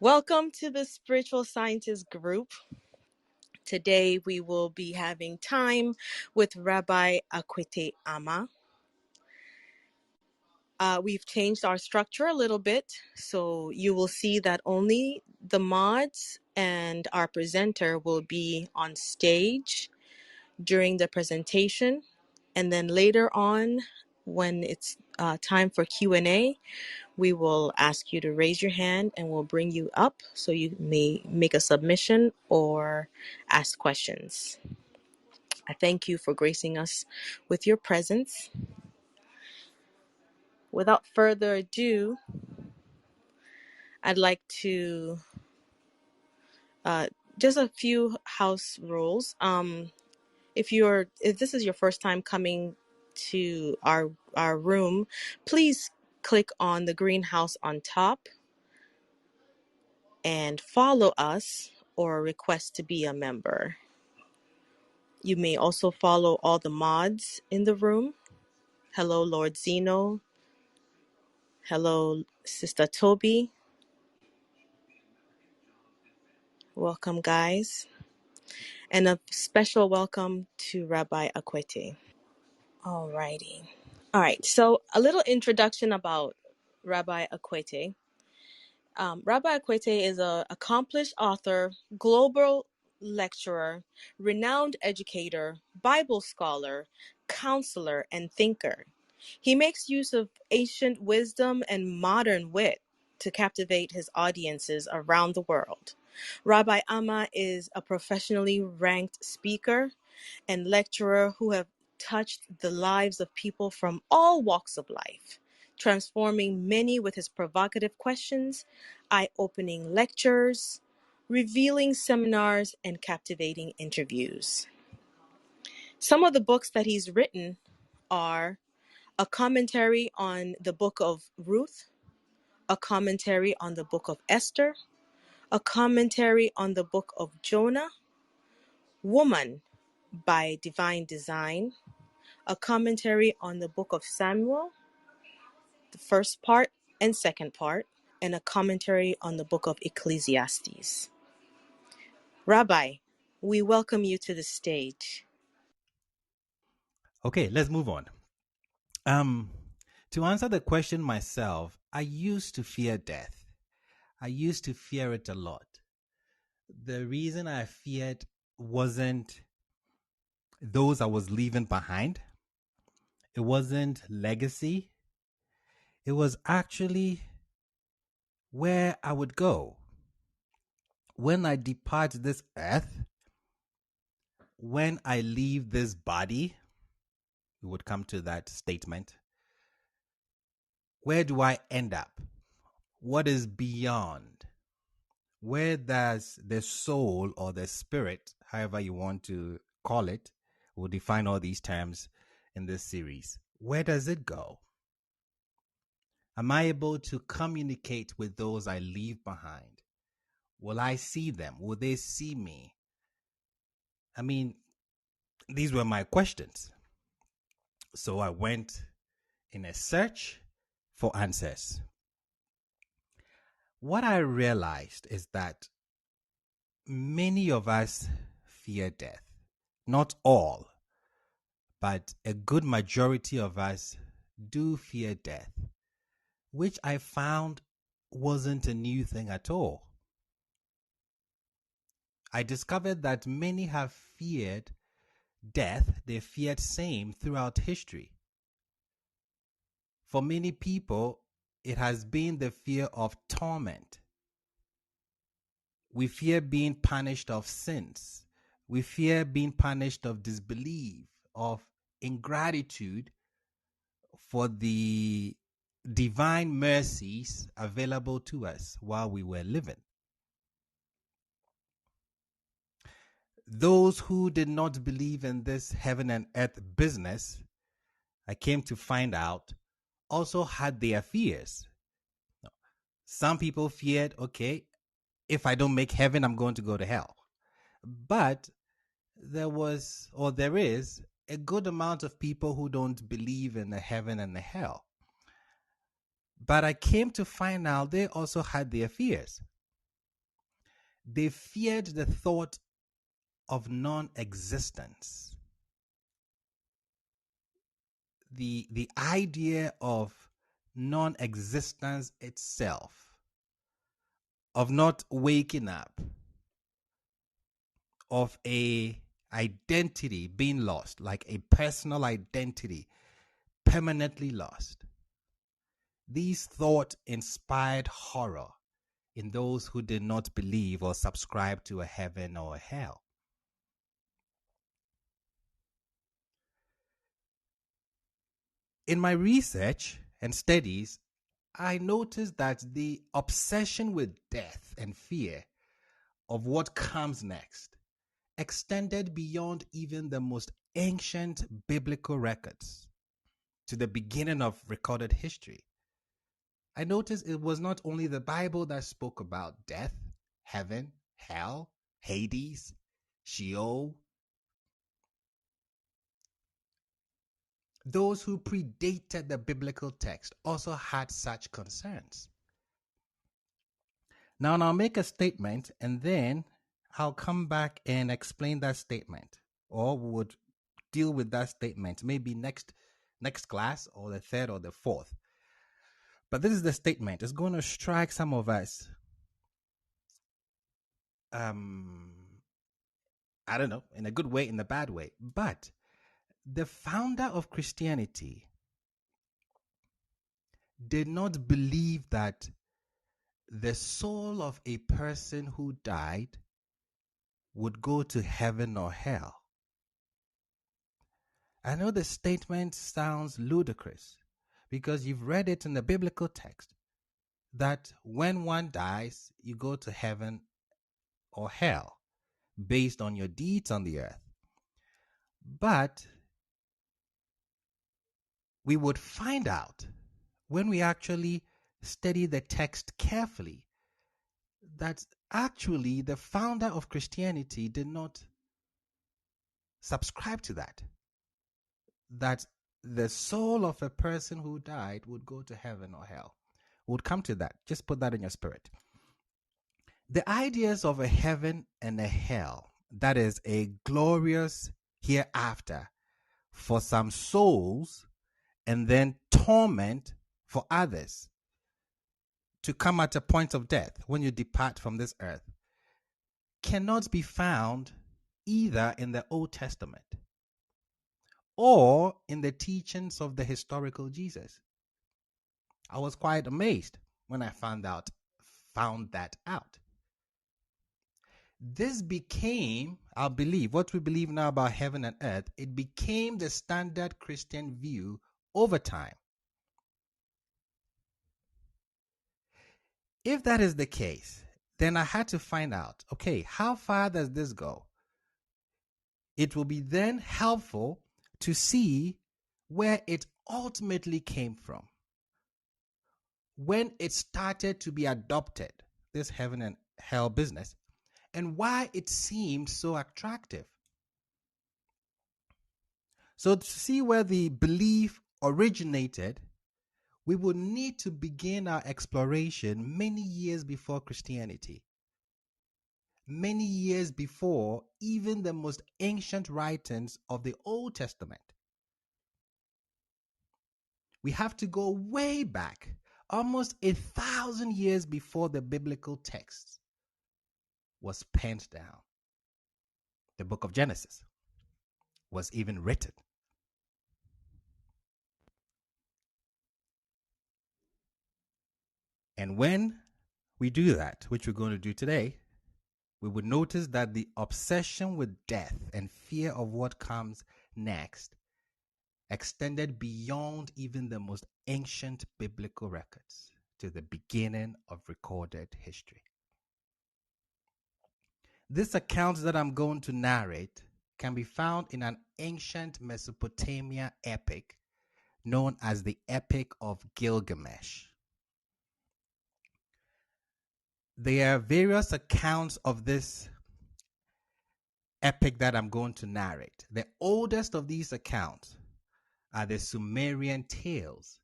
Welcome to the Spiritual Scientist Group. Today we will be having time with Rabbi Akwetey Amaah. We've changed our structure a little bit, so you will see that only the mods and our presenter will be on stage during the presentation, and then later on, when it's time for Q&A, we will ask you to raise your hand and we'll bring you up so you may make a submission or ask questions. I thank you for gracing us with your presence. Without further ado, I'd like to just a few house rules. If this is your first time coming to our room, please click on the greenhouse on top and follow us or request to be a member. You may also follow all the mods in the room. Hello, Lord Zeno. Hello, Sister Toby. Welcome, guys. And a special welcome to Rabbi Akwetey. Alrighty. All right, so a little introduction about Rabbi Akwetey. Rabbi Akwetey is an accomplished author, global lecturer, renowned educator, Bible scholar, counselor, and thinker. He makes use of ancient wisdom and modern wit to captivate his audiences around the world. Rabbi Amaah is a professionally ranked speaker and lecturer who have touched the lives of people from all walks of life, transforming many with his provocative questions, eye-opening lectures, revealing seminars, and captivating interviews. Some of the books that he's written are a commentary on the book of Ruth, a commentary on the book of Esther, a commentary on the book of Jonah, Woman by Divine Design, a commentary on the book of Samuel, the first part and second part, and a commentary on the book of Ecclesiastes. Rabbi, we welcome you to the stage. Okay, let's move on. To answer the question myself, I used to fear death. I used to fear it a lot. The reason I feared wasn't those I was leaving behind. It wasn't legacy. It was actually where I would go. When I depart this earth, when I leave this body, we would come to that statement. Where do I end up? What is beyond? Where does the soul or the spirit, however you want to call it, we'll define all these terms in this series. Where does it go? Am I able to communicate with those I leave behind? Will I see them? Will they see me? I mean, these were my questions. So I went in a search for answers. What I realized is that many of us fear death. Not all, but a good majority of us do fear death, which I found wasn't a new thing at all. I discovered that many have feared death, they feared same throughout history. For many people, it has been the fear of torment. We fear being punished of sins. We fear being punished of disbelief, of ingratitude for the divine mercies available to us while we were living. Those who did not believe in this heaven and earth business, I came to find out, also had their fears. Some people feared, okay, if I don't make heaven, I'm going to go to hell. But there was, or there is, a good amount of people who don't believe in the heaven and the hell. But I came to find out they also had their fears. They feared the thought of non-existence, the idea of non-existence itself, of not waking up, of a identity being lost, like a personal identity permanently lost. These thoughts inspired horror in those who did not believe or subscribe to a heaven or a hell. In my research and studies, I noticed that the obsession with death and fear of what comes next extended beyond even the most ancient biblical records to the beginning of recorded history. I noticed it was not only the Bible that spoke about death, heaven, hell, Hades, Sheol. Those who predated the biblical text also had such concerns. Now, I'll make a statement and then I'll come back and explain that statement, or we would deal with that statement maybe next class, or the third or the fourth. But this is the statement. It's going to strike some of us, I don't know, in a good way, in a bad way. But the founder of Christianity did not believe that the soul of a person who died would go to heaven or hell. I know the statement sounds ludicrous because you've read it in the biblical text that when one dies, you go to heaven or hell based on your deeds on the earth. But we would find out when we actually study the text carefully that actually the founder of Christianity did not subscribe to that the soul of a person who died would go to heaven or hell. We'll come to that. Just put that in your spirit. The ideas of a heaven and a hell, that is a glorious hereafter for some souls, and then torment for others to come at a point of death when you depart from this earth, cannot be found either in the Old Testament or in the teachings of the historical Jesus. I was quite amazed when I found that out. This became, I believe, what we believe now about heaven and earth, it became the standard Christian view over time. If that is the case, then I had to find out, okay, how far does this go? It will be then helpful to see where it ultimately came from, when it started to be adopted, this heaven and hell business, and why it seemed so attractive. So to see where the belief originated, we would need to begin our exploration many years before Christianity, many years before even the most ancient writings of the Old Testament. We have to go way back, almost 1,000 years before the biblical text was penned down. The book of Genesis was even written. And when we do that, which we're going to do today, we would notice that the obsession with death and fear of what comes next extended beyond even the most ancient biblical records to the beginning of recorded history. This account that I'm going to narrate can be found in an ancient Mesopotamia epic known as the Epic of Gilgamesh. There are various accounts of this epic that I'm going to narrate. The oldest of these accounts are the Sumerian tales,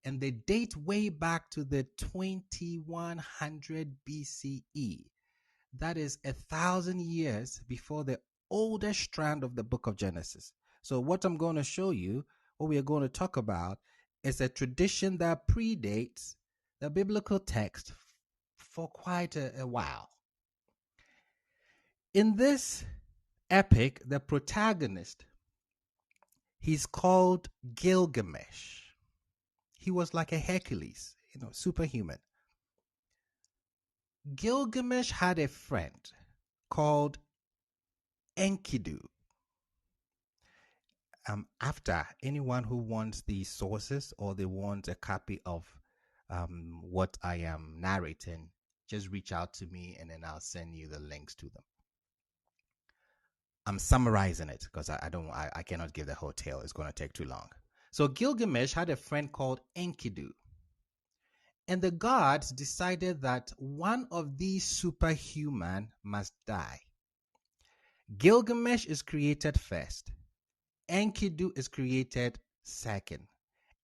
and they date way back to the 2100 BCE. That is 1,000 years before the oldest strand of the book of Genesis. So what I'm going to show you, what we are going to talk about, is a tradition that predates the biblical text for quite a while. In this epic, the protagonist, he's called Gilgamesh. He was like a Hercules, superhuman. Gilgamesh had a friend called Enkidu. After anyone who wants these sources or they want a copy of what I am narrating, just reach out to me and then I'll send you the links to them. I'm summarizing it because I cannot give the whole tale. It's going to take too long. So Gilgamesh had a friend called Enkidu. And the gods decided that one of these superhuman must die. Gilgamesh is created first. Enkidu is created second.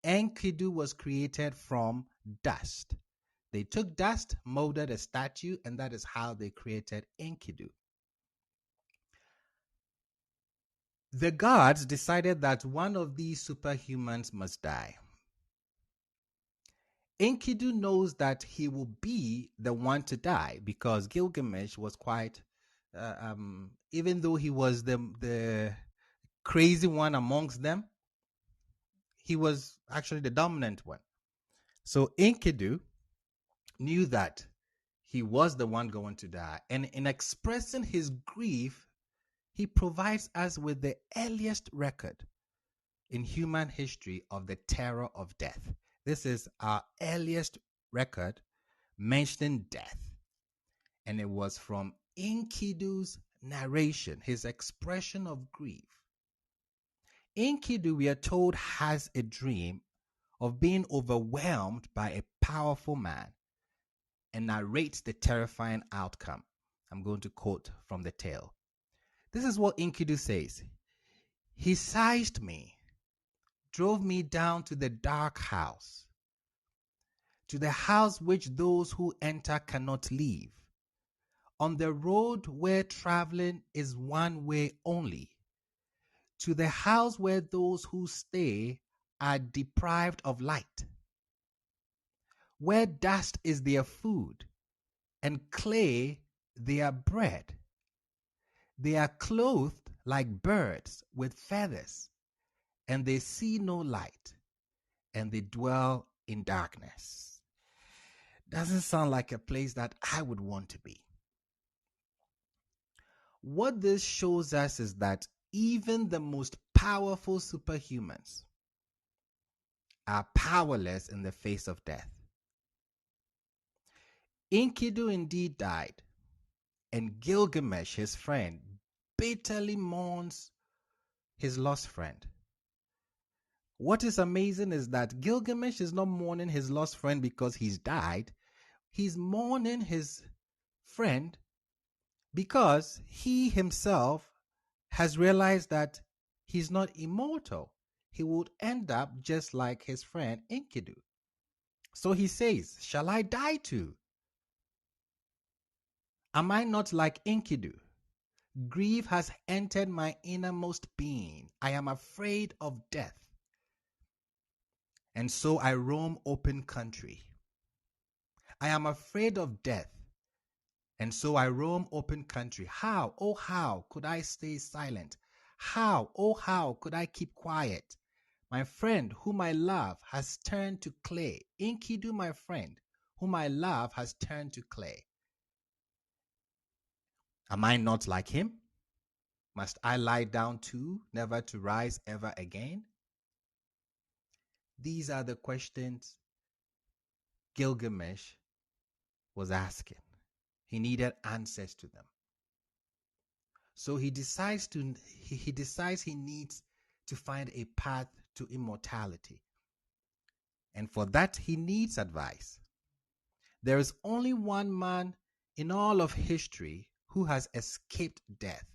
Enkidu was created from dust. They took dust, molded a statue, and that is how they created Enkidu. The gods decided that one of these superhumans must die. Enkidu knows that he will be the one to die because Gilgamesh was quite, even though he was the crazy one amongst them, he was actually the dominant one. So Enkidu knew that he was the one going to die. And in expressing his grief, he provides us with the earliest record in human history of the terror of death. This is our earliest record mentioning death. And it was from Enkidu's narration, his expression of grief. Enkidu, we are told, has a dream of being overwhelmed by a powerful man and narrates the terrifying outcome. I'm going to quote from the tale. This is what Enkidu says. He seized me, drove me down to the dark house, to the house which those who enter cannot leave, on the road where traveling is one way only, to the house where those who stay are deprived of light, where dust is their food and clay their bread. They are clothed like birds with feathers, and they see no light, and they dwell in darkness. Doesn't sound like a place that I would want to be. What this shows us is that even the most powerful superhumans are powerless in the face of death. Enkidu indeed died, and Gilgamesh, his friend, bitterly mourns his lost friend. What is amazing is that Gilgamesh is not mourning his lost friend because he's died. He's mourning his friend because he himself has realized that he's not immortal. He would end up just like his friend Enkidu. So he says, shall I die too? Am I not like Enkidu? Grief has entered my innermost being. I am afraid of death. And so I roam open country. I am afraid of death. And so I roam open country. How, oh how could I stay silent? How, oh how could I keep quiet? My friend whom I love has turned to clay. Enkidu, my friend whom I love has turned to clay. Am I not like him? Must I lie down too, never to rise ever again? These are the questions Gilgamesh was asking. He needed answers to them. So he decides he needs to find a path to immortality. And for that, he needs advice. There is only one man in all of history who has escaped death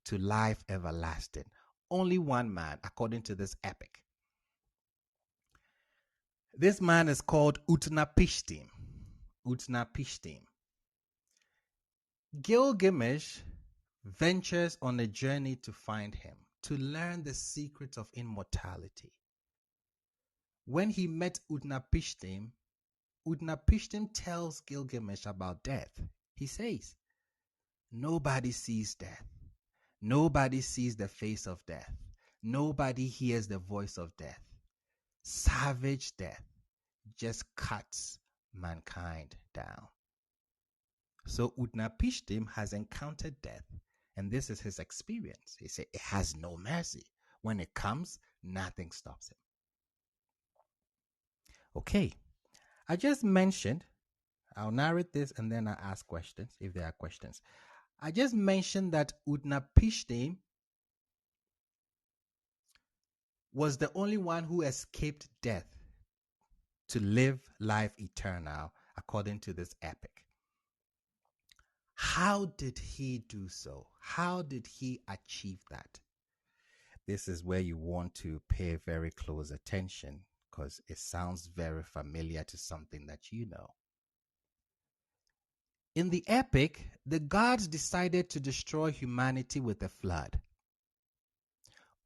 to life everlasting. Only one man, according to this epic. This man is called Utnapishtim. Utnapishtim. Gilgamesh ventures on a journey to find him, to learn the secrets of immortality. When he met Utnapishtim, Utnapishtim tells Gilgamesh about death. He says, nobody sees death. Nobody sees the face of death. Nobody hears the voice of death. Savage death just cuts mankind down. So Utnapishtim has encountered death, and this is his experience. He said it has no mercy. When it comes, nothing stops him. Okay, I just mentioned, I'll narrate this and then I'll ask questions if there are questions. I just mentioned that Utnapishtim was the only one who escaped death to live life eternal according to this epic. How did he do so? How did he achieve that? This is where you want to pay very close attention because it sounds very familiar to something that you know. In the epic, the gods decided to destroy humanity with a flood.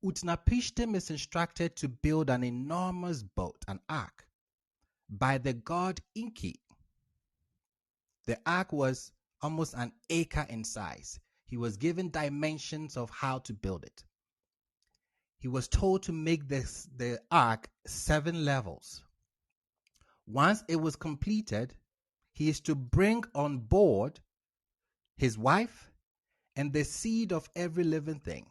Utnapishtim is instructed to build an enormous boat, an ark, by the god Enki. The ark was almost an acre in size. He was given dimensions of how to build it. He was told to make the ark 7 levels. Once it was completed, he is to bring on board his wife and the seed of every living thing.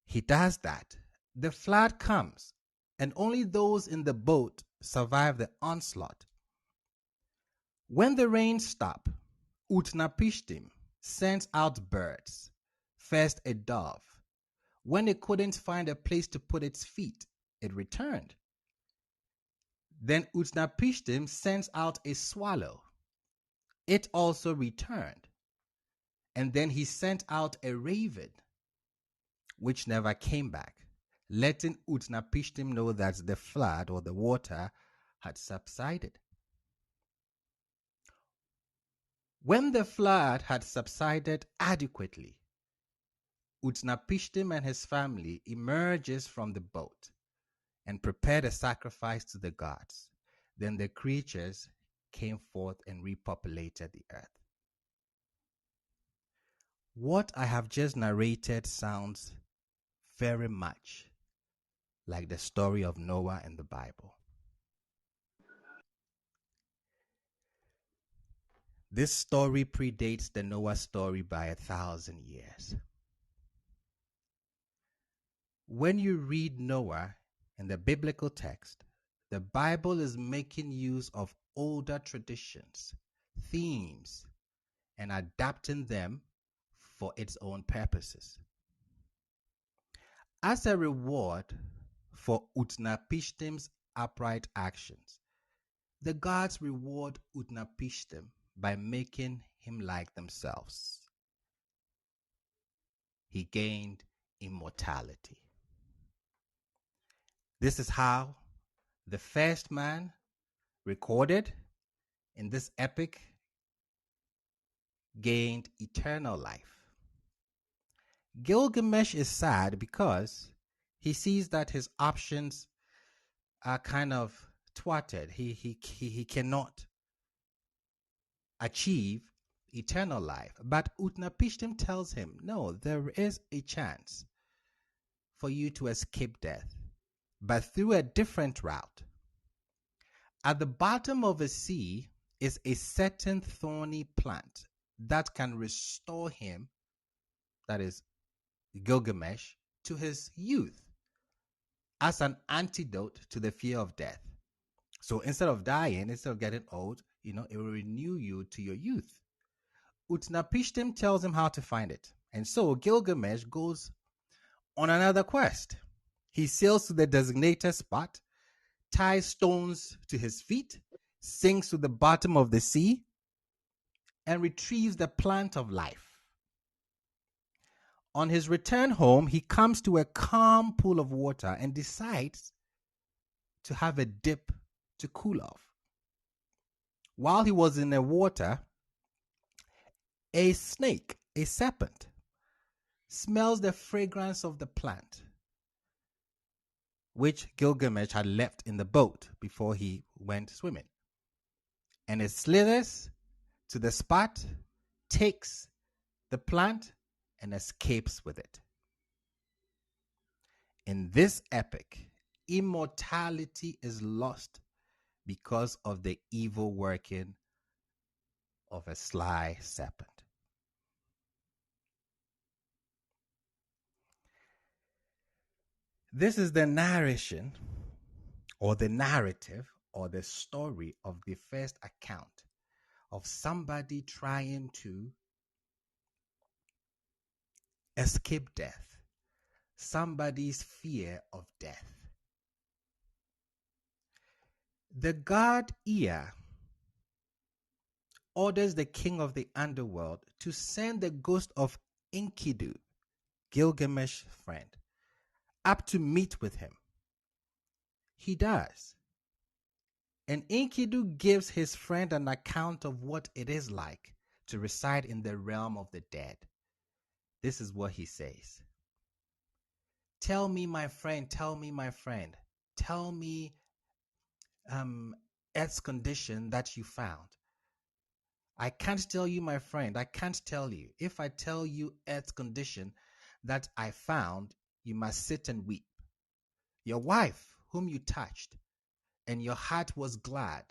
He does that. The flood comes, and only those in the boat survive the onslaught. When the rains stop, Utnapishtim sends out birds. First a dove. When it couldn't find a place to put its feet, it returned. Then Utnapishtim sends out a swallow. It also returned. And then he sent out a raven, which never came back, letting Utnapishtim know that the flood or the water had subsided. When the flood had subsided adequately, Utnapishtim and his family emerges from the boat and prepared a sacrifice to the gods. Then the creatures came forth and repopulated the earth. What I have just narrated sounds very much like the story of Noah in the Bible. This story predates the Noah story by 1,000 years. When you read Noah in the biblical text, the Bible is making use of older traditions, themes, and adapting them for its own purposes. As a reward for Utnapishtim's upright actions, the gods reward Utnapishtim by making him like themselves. He gained immortality. This is how the first man recorded in this epic gained eternal life. Gilgamesh is sad because he sees that his options are kind of thwarted. He cannot achieve eternal life. But Utnapishtim tells him, no, there is a chance for you to escape death, but through a different route. At the bottom of a sea is a certain thorny plant that can restore him, that is Gilgamesh, to his youth as an antidote to the fear of death. So instead of dying, instead of getting old, it will renew you to your youth. Utnapishtim tells him how to find it. And so Gilgamesh goes on another quest. He sails to the designated spot, ties stones to his feet, sinks to the bottom of the sea, and retrieves the plant of life. On his return home, he comes to a calm pool of water and decides to have a dip to cool off. While he was in the water, A snake, a serpent, smells the fragrance of the plant which Gilgamesh had left in the boat before he went swimming. And it slithers to the spot, takes the plant, and escapes with it. In this epic, immortality is lost because of the evil working of a sly serpent. This is the narration or the narrative or the story of the first account of somebody trying to escape death, somebody's fear of death. The god Ea orders the king of the underworld to send the ghost of Enkidu, Gilgamesh's friend, up to meet with him. He does. And Enkidu gives his friend an account of what it is like to reside in the realm of the dead. This is what he says. Tell me, my friend, tell me, my friend, tell me Earth's condition that you found. I can't tell you, my friend, I can't tell you. If I tell you Earth's condition that I found, you must sit and weep. Your wife, whom you touched, and your heart was glad,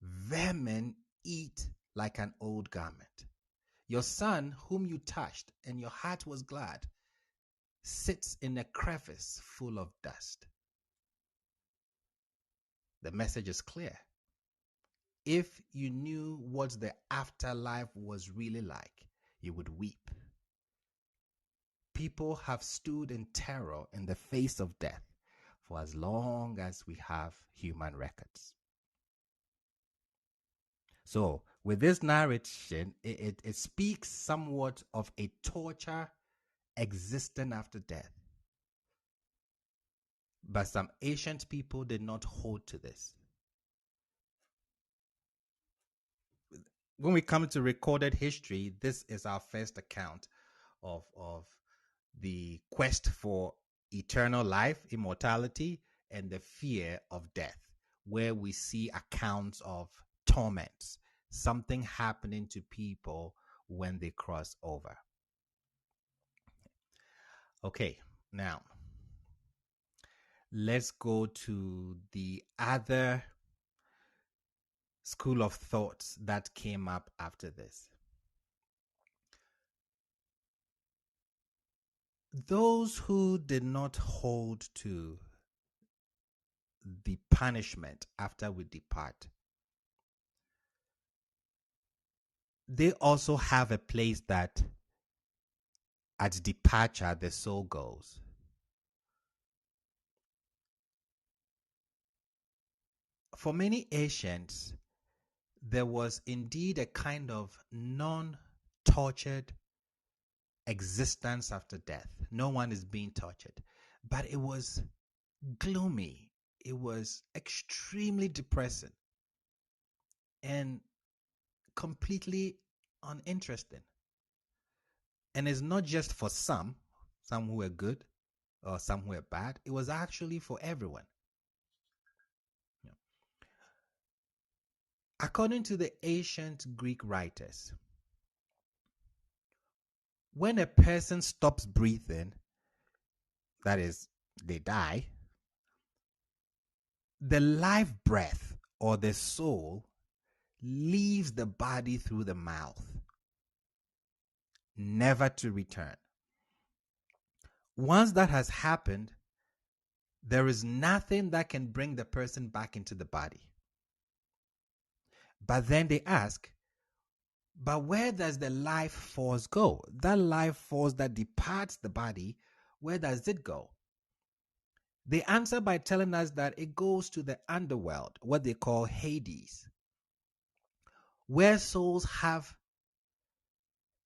vermin eat like an old garment. Your son, whom you touched, and your heart was glad, sits in a crevice full of dust. The message is clear. If you knew what the afterlife was really like, you would weep. People have stood in terror in the face of death for as long as we have human records. So, with this narration, it speaks somewhat of a torture existing after death. But some ancient people did not hold to this. When we come to recorded history, this is our first account of the quest for eternal life, immortality, and the fear of death, where we see accounts of torments, something happening to people when they cross over. Okay, now let's go to the other school of thoughts that came up after this. Those who did not hold to the punishment after we depart, they also have a place that at departure the soul goes. For many ancients, there was indeed a kind of non-tortured existence after death. No one is being tortured. But it was gloomy. It was extremely depressing and completely uninteresting. And it's not just for some who were good or some who were bad. It was actually for everyone. According to the ancient Greek writers, when a person stops breathing, that is, they die, the life breath or the soul leaves the body through the mouth, never to return. Once that has happened, there is nothing that can bring the person back into the body. But then they ask, but where does the life force go? That life force that departs the body, where does it go? They answer by telling us that it goes to the underworld, what they call Hades, where souls have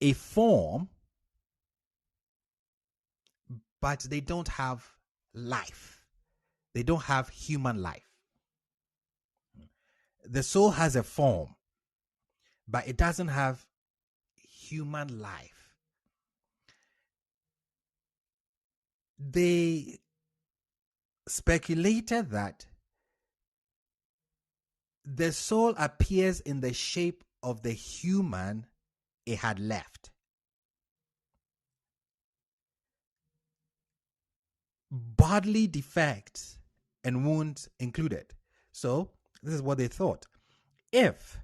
a form, but they don't have life. They don't have human life. The soul has a form, but it doesn't have human life. They speculated that the soul appears in the shape of the human it had left. Bodily defects and wounds included. So, this is what they thought. If,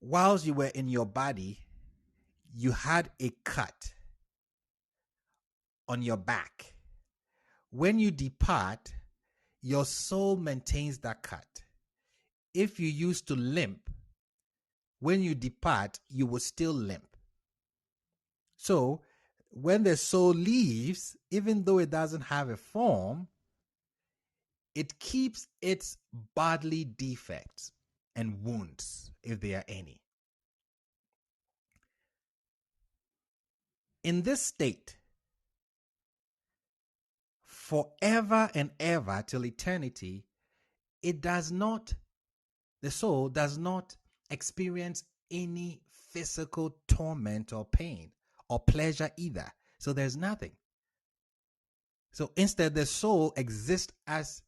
whilst you were in your body, you had a cut on your back, when you depart, your soul maintains that cut. If you used to limp, when you depart, you will still limp. So, when the soul leaves, even though it doesn't have a form, it keeps its bodily defects and wounds, if there are any. In this state, forever and ever till eternity, the soul does not experience any physical torment or pain or pleasure either. So there's nothing. So instead, the soul exists as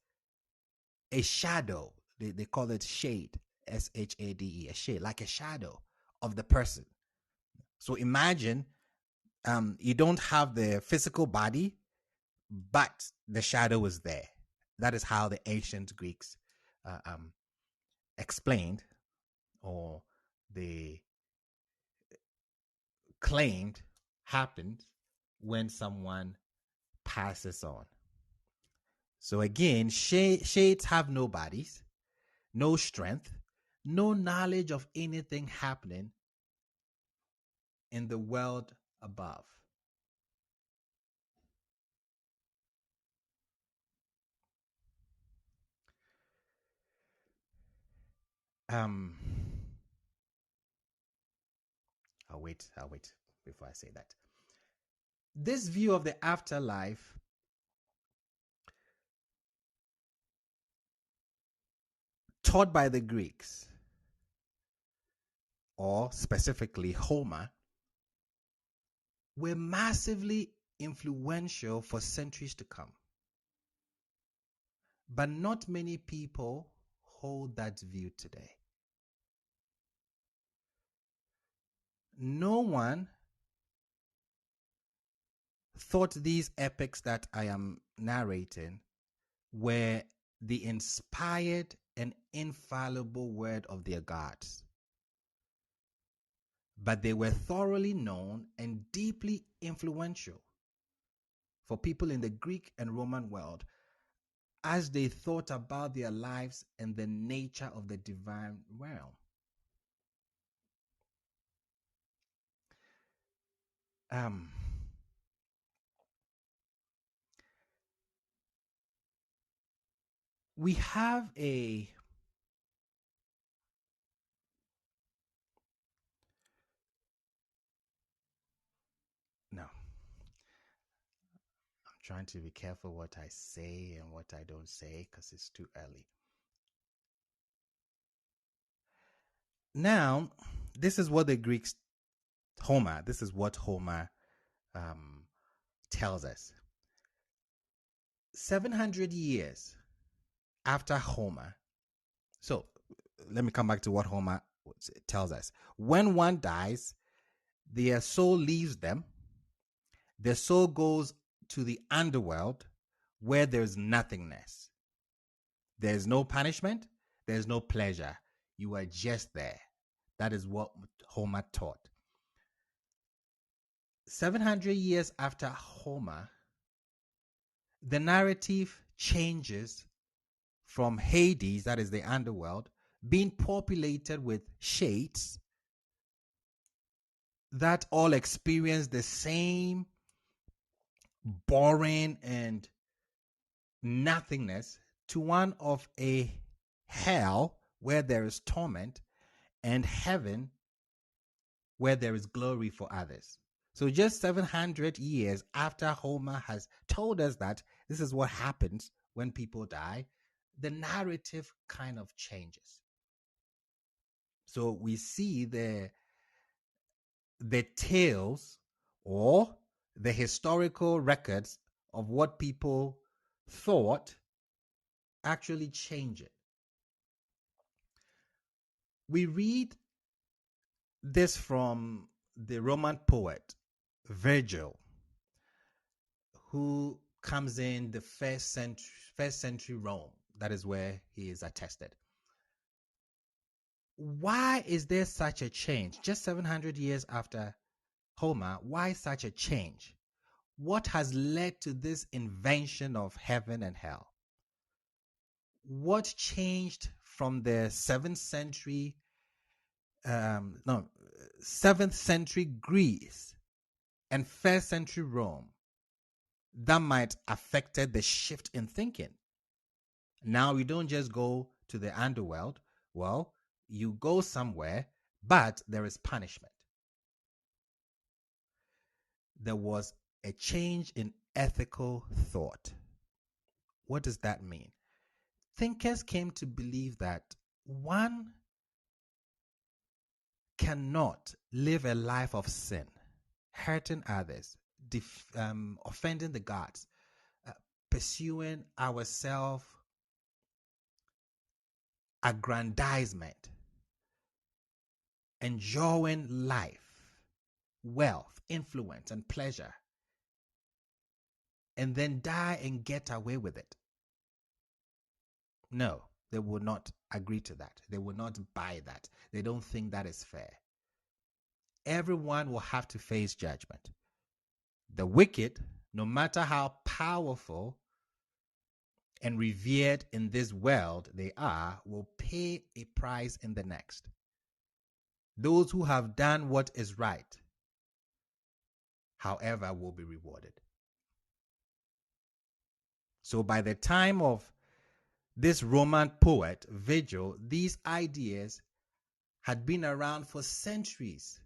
a shadow. They call it shade, shade, a shade, like a shadow of the person. So imagine you don't have the physical body, but the shadow is there. That is how the ancient Greeks explained, or they claimed happened when someone passes on. So again, shades have no bodies, no strength, no knowledge of anything happening in the world above. Um, I'll wait before I say that. This view of the afterlife taught by the Greeks, or specifically Homer, were massively influential for centuries to come. But not many people hold that view today. No one thought these epics that I am narrating were the inspired and infallible word of their gods. But they were thoroughly known and deeply influential for people in the Greek and Roman world as they thought about their lives and the nature of the divine realm. We have no, I'm trying to be careful what I say and what I don't say because it's too early. Now, this is what this is what Homer tells us. 700 years after Homer. So let me come back to what Homer tells us. When one dies, their soul leaves them. Their soul goes to the underworld where there's nothingness. There's no punishment. There's no pleasure. You are just there. That is what Homer taught. 700 years after Homer, the narrative changes from Hades, that is the underworld, being populated with shades that all experience the same boring and nothingness, to one of a hell where there is torment and heaven where there is glory for others. So just 700 years after Homer has told us that this is what happens when people die, the narrative kind of changes. So we see the tales or the historical records of what people thought actually change it. We read this from the Roman poet Virgil, who comes in the first century Rome. That is where he is attested. Why is there such a change? Just 700 years after Homer, why such a change? What has led to this invention of heaven and hell? What changed from the 7th century Greece and 1st century Rome that might affected the shift in thinking? Now we don't just go to the underworld. Well, you go somewhere, but there is punishment. There was a change in ethical thought. What does that mean? Thinkers came to believe that one cannot live a life of sin, hurting others, offending the gods, pursuing our self-aggrandizement, enjoying life, wealth, influence, and pleasure, and then die and get away with it. No, they will not agree to that. They will not buy that. They don't think that is fair. Everyone will have to face judgment. The wicked, no matter how powerful and revered in this world they are, will pay a price in the next. Those who have done what is right, however, will be rewarded. So by the time of this Roman poet, Virgil, these ideas had been around for centuries.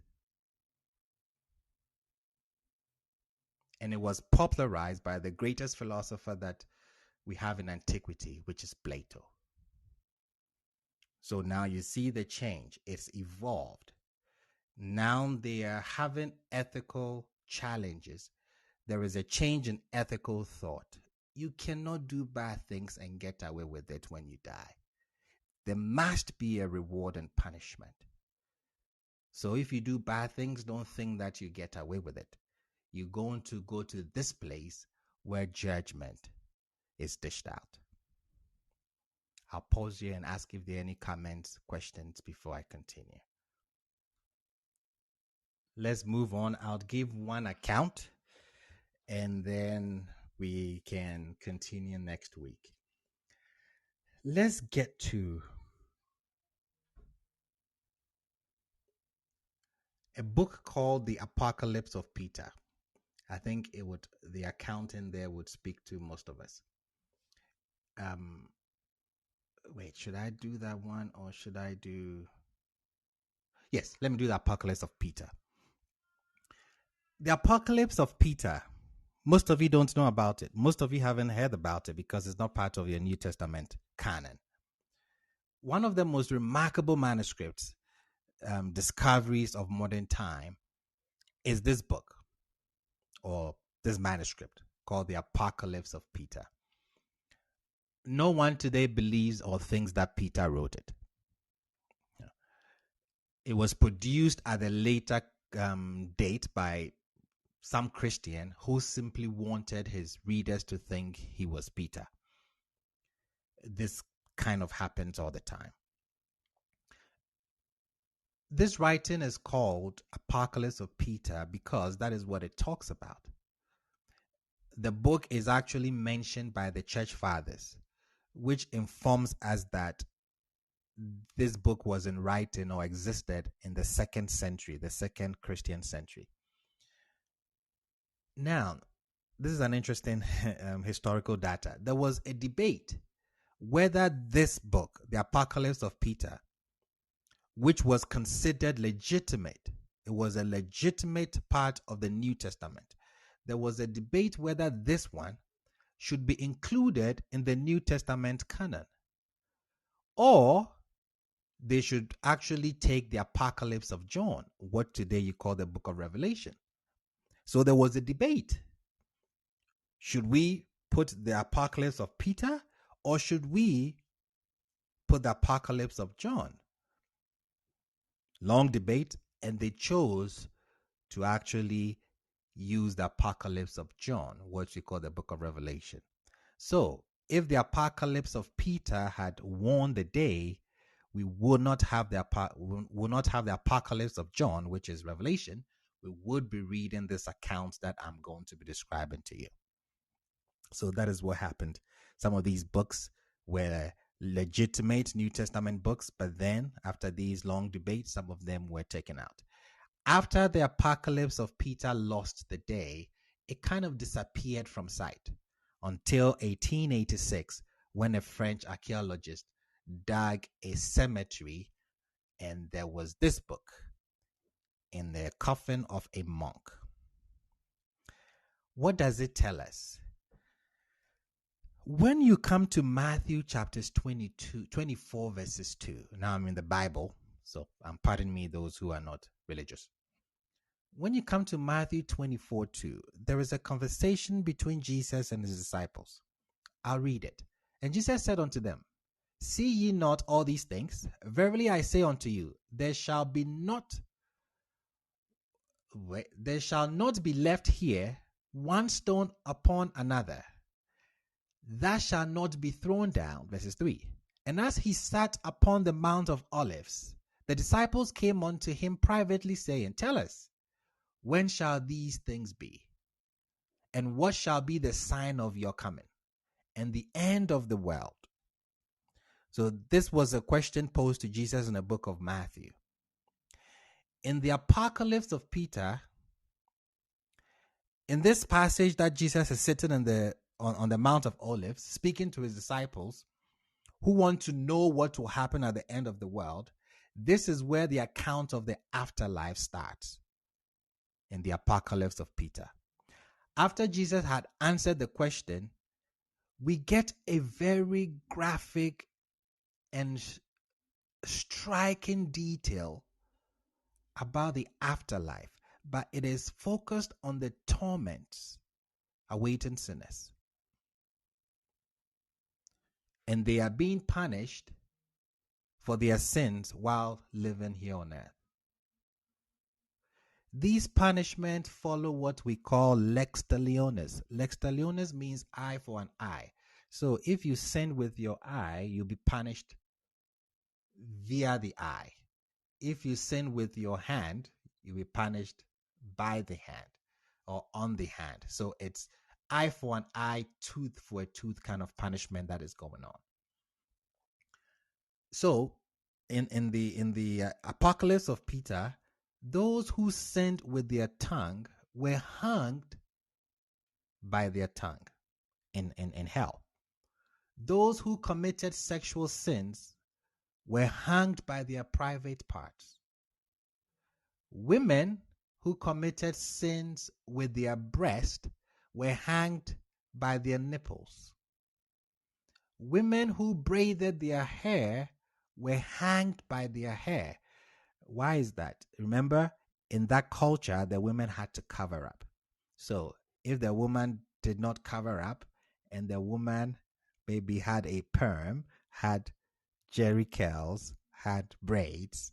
And it was popularized by the greatest philosopher that we have in antiquity, which is Plato. So now you see the change. It's evolved. Now they are having ethical challenges. There is a change in ethical thought. You cannot do bad things and get away with it when you die. There must be a reward and punishment. So if you do bad things, don't think that you get away with it. You're going to go to this place where judgment is dished out. I'll pause here and ask if there are any comments, questions before I continue. Let's move on. I'll give one account and then we can continue next week. Let's get to a book called The Apocalypse of Peter. I think the account in there would speak to most of us. Wait, should I do that one or should I do... Yes, let me do the Apocalypse of Peter. The Apocalypse of Peter, most of you don't know about it. Most of you haven't heard about it because it's not part of your New Testament canon. One of the most remarkable manuscripts, discoveries of modern time, is this book or this manuscript called The Apocalypse of Peter. No one today believes or thinks that Peter wrote it. It was produced at a later date by some Christian who simply wanted his readers to think he was Peter. This kind of happens all the time. This writing is called Apocalypse of Peter because that is what it talks about. The book is actually mentioned by the church fathers, which informs us that this book was in writing or existed in the 2nd century, the 2nd Christian century. Now, this is an interesting historical data. There was a debate whether this book, the Apocalypse of Peter, which was considered legitimate, it was a legitimate part of the New Testament. There was a debate whether this one should be included in the New Testament canon or they should actually take the Apocalypse of John, what today you call the book of Revelation. So there was a debate. Should we put the Apocalypse of Peter, or should we put the Apocalypse of John? Long debate, and they chose to actually use the Apocalypse of John, what we call the book of Revelation. So if the Apocalypse of Peter had won the day, we would not have the Apocalypse of John, which is Revelation. We would be reading this account that I'm going to be describing to you. So that is what happened. Some of these books were legitimate New Testament books, but then after these long debates, some of them were taken out. After the Apocalypse of Peter lost the day, it kind of disappeared from sight until 1886, when a French archaeologist dug a cemetery and there was this book in the coffin of a monk. What does it tell us? When you come to Matthew chapters 24 verses 2, now I'm in the Bible, so pardon me those who are not religious. When you come to Matthew 24:2, there is a conversation between Jesus and his disciples. I'll read it. And Jesus said unto them, See ye not all these things? Verily I say unto you, there shall not be left here one stone upon another that shall not be thrown down. Verses 3. And as he sat upon the Mount of Olives, the disciples came unto him privately, saying, Tell us, when shall these things be? And what shall be the sign of your coming and the end of the world? So this was a question posed to Jesus in the book of Matthew. In the Apocalypse of Peter, in this passage that Jesus is sitting on the Mount of Olives, speaking to his disciples who want to know what will happen at the end of the world, this is where the account of the afterlife starts in the Apocalypse of Peter. After Jesus had answered the question, we get a very graphic and striking detail about the afterlife, but it is focused on the torments awaiting sinners. And they are being punished for their sins while living here on earth. These punishments follow what we call lex talionis. Lex talionis means eye for an eye. So if you sin with your eye, you'll be punished via the eye. If you sin with your hand, you'll be punished by the hand or on the hand. So it's eye for an eye, tooth for a tooth kind of punishment that is going on. So in the Apocalypse of Peter, those who sinned with their tongue were hanged by their tongue in hell. Those who committed sexual sins were hanged by their private parts. Women who committed sins with their breast were hanged by their nipples. Women who braided their hair were hanged by their hair. Why is that? Remember, in that culture, the women had to cover up. So if the woman did not cover up and the woman maybe had a perm, had jerry curls, had braids,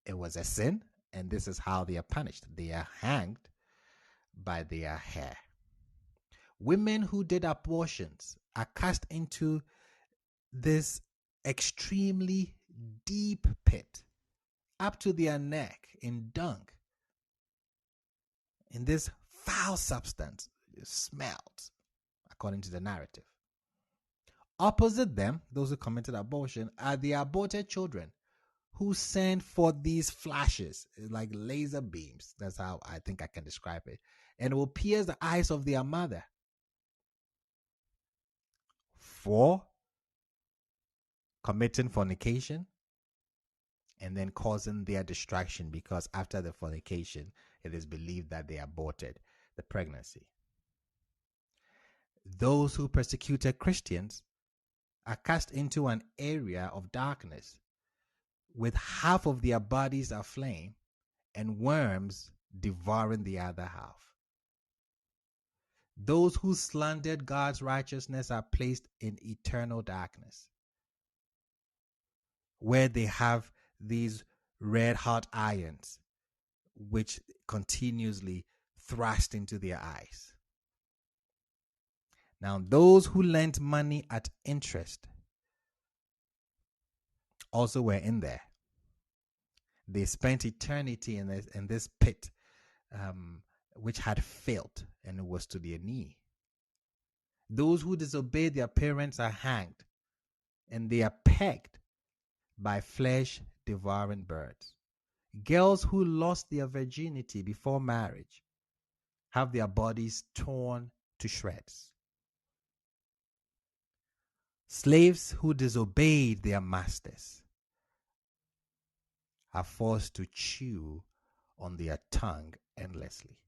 it was a sin, and this is how they are punished. They are hanged by their hair. Women who did abortions are cast into this extremely deep pit up to their neck in dung, in this foul substance. It smelled, according to the narrative. Opposite them, those who committed abortion, are the aborted children who send forth these flashes, like laser beams. That's how I think I can describe it. And it will pierce the eyes of their mother for committing fornication and then causing their distraction, because after the fornication, it is believed that they aborted the pregnancy. Those who persecuted Christians are cast into an area of darkness with half of their bodies aflame and worms devouring the other half. Those who slandered God's righteousness are placed in eternal darkness, where they have these red hot irons which continuously thrust into their eyes. Now, those who lent money at interest also were in there. They spent eternity in this pit, which had failed, and it was to their knee. Those who disobeyed their parents are hanged, and they are pegged by flesh-devouring birds. Girls who lost their virginity before marriage have their bodies torn to shreds. Slaves who disobeyed their masters are forced to chew on their tongue endlessly.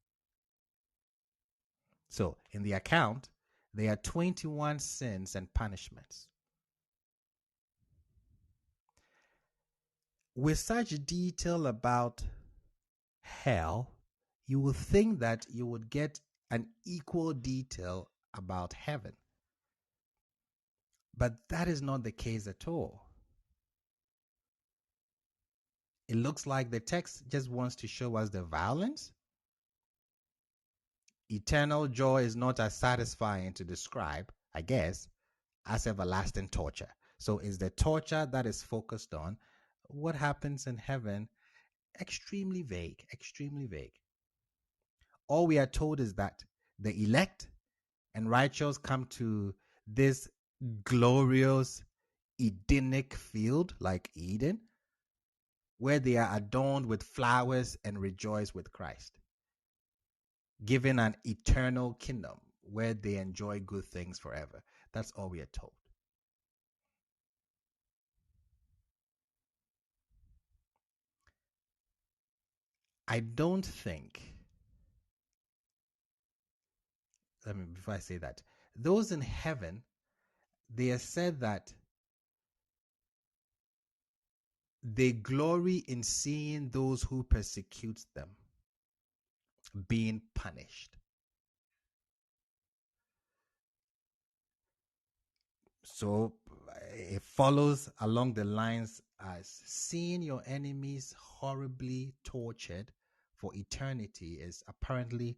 So, in the account, there are 21 sins and punishments. With such detail about hell, you would think that you would get an equal detail about heaven. But that is not the case at all. It looks like the text just wants to show us the violence. Eternal joy is not as satisfying to describe, I guess, as everlasting torture. So is the torture that is focused on what happens in heaven extremely vague, extremely vague. All we are told is that the elect and righteous come to this glorious Edenic field like Eden, where they are adorned with flowers and rejoice with Christ, given an eternal kingdom where they enjoy good things forever. That's all we are told. I don't think, before I say that, those in heaven, they are said that they glory in seeing those who persecute them being punished. So it follows along the lines as seeing your enemies horribly tortured for eternity is apparently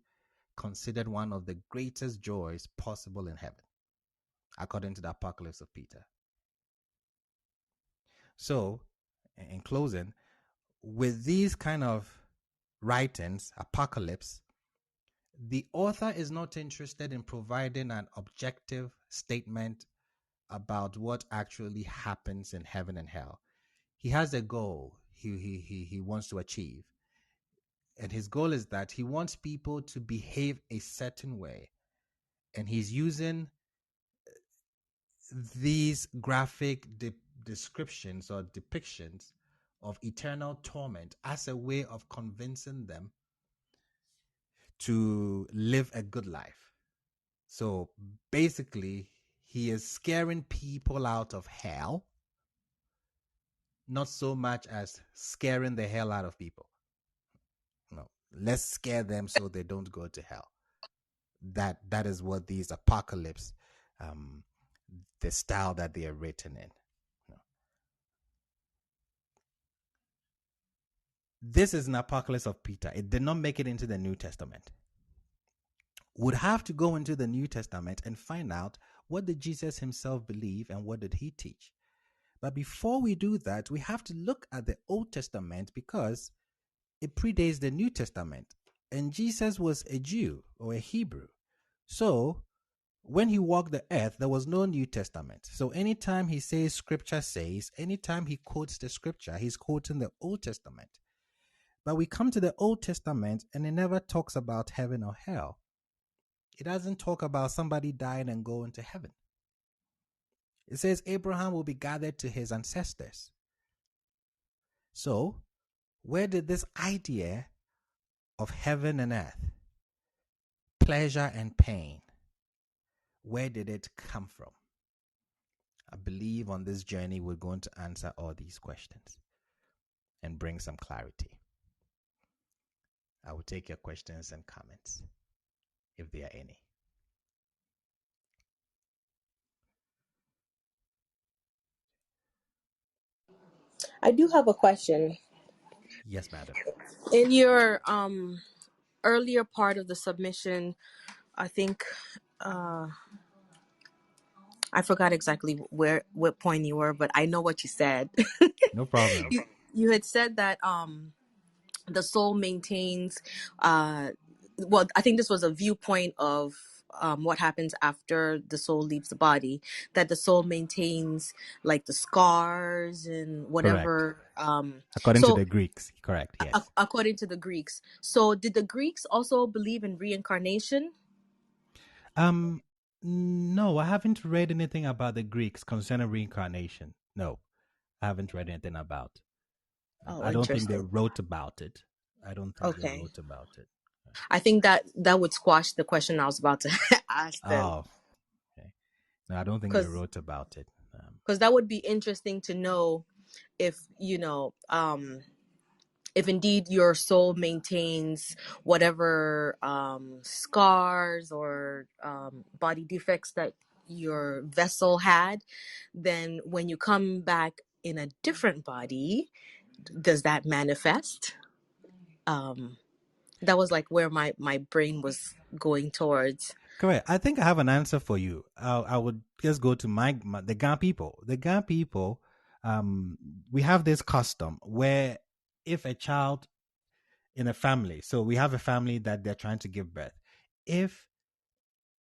considered one of the greatest joys possible in heaven, according to the Apocalypse of Peter. So, in closing, with these kind of writings, Apocalypse, the author is not interested in providing an objective statement about what actually happens in heaven and hell. He has a goal he wants to achieve. And his goal is that he wants people to behave a certain way. And he's using these graphic descriptions or depictions of eternal torment as a way of convincing them to live a good life. So basically, he is scaring people out of hell, not so much as scaring the hell out of people. No, let's scare them so they don't go to hell. That is what these apocalypse, the style that they are written in. This is an Apocalypse of Peter. It did not make it into the New Testament. Would have to go into the New Testament and find out what did Jesus himself believe and what did he teach. But before we do that, we have to look at the Old Testament because it predates the New Testament. And Jesus was a Jew or a Hebrew. So when he walked the earth, there was no New Testament. So anytime he says scripture says, anytime he quotes the scripture, he's quoting the Old Testament. But we come to the Old Testament and it never talks about heaven or hell. It doesn't talk about somebody dying and going to heaven. It says Abraham will be gathered to his ancestors. So, where did this idea of heaven and earth, pleasure and pain, where did it come from? I believe on this journey we're going to answer all these questions and bring some clarity. I will take your questions and comments if there are any. I do have a question. Yes, madam. In your earlier part of the submission, I think I forgot exactly what point you were, but I know what you said. No problem. You had said that the soul maintains well, I think this was a viewpoint of what happens after the soul leaves the body, that the soul maintains like the scars and Correct. whatever. According to So the Greeks, correct, yes. according to the Greeks, so did the Greeks also believe in reincarnation? Um, no, I haven't read anything about the Greeks concerning reincarnation. No, I haven't read anything about. Oh, I don't think they interesting. wrote about it. I don't think they Okay, wrote about it. I think that would squash the question I was about to ask them, Oh, okay. No, I don't think they because wrote about it. that would be interesting to know if if indeed your soul maintains whatever scars or body defects that your vessel had, then when you come back in a different body, does that manifest? That was like where my brain was going towards. Correct. I think I have an answer for you. I would just go to the Ga people. The Ga people, we have this custom where if a child in a family, so we have a family that they're trying to give birth, if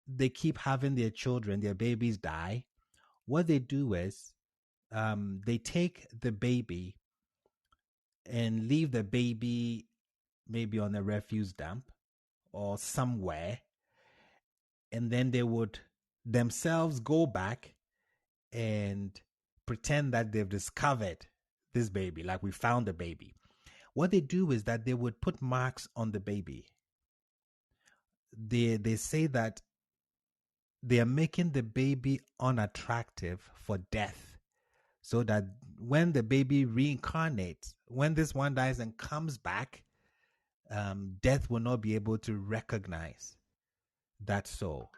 they keep having their children, their babies die, what they do is they take the baby and leave the baby maybe on a refuse dump or somewhere, and then they would themselves go back and pretend that they've discovered this baby, like we found the baby. What they do is that they would put marks on the baby. They say that they are making the baby unattractive for death, so that when the baby reincarnates, when this one dies and comes back, death will not be able to recognize that soul,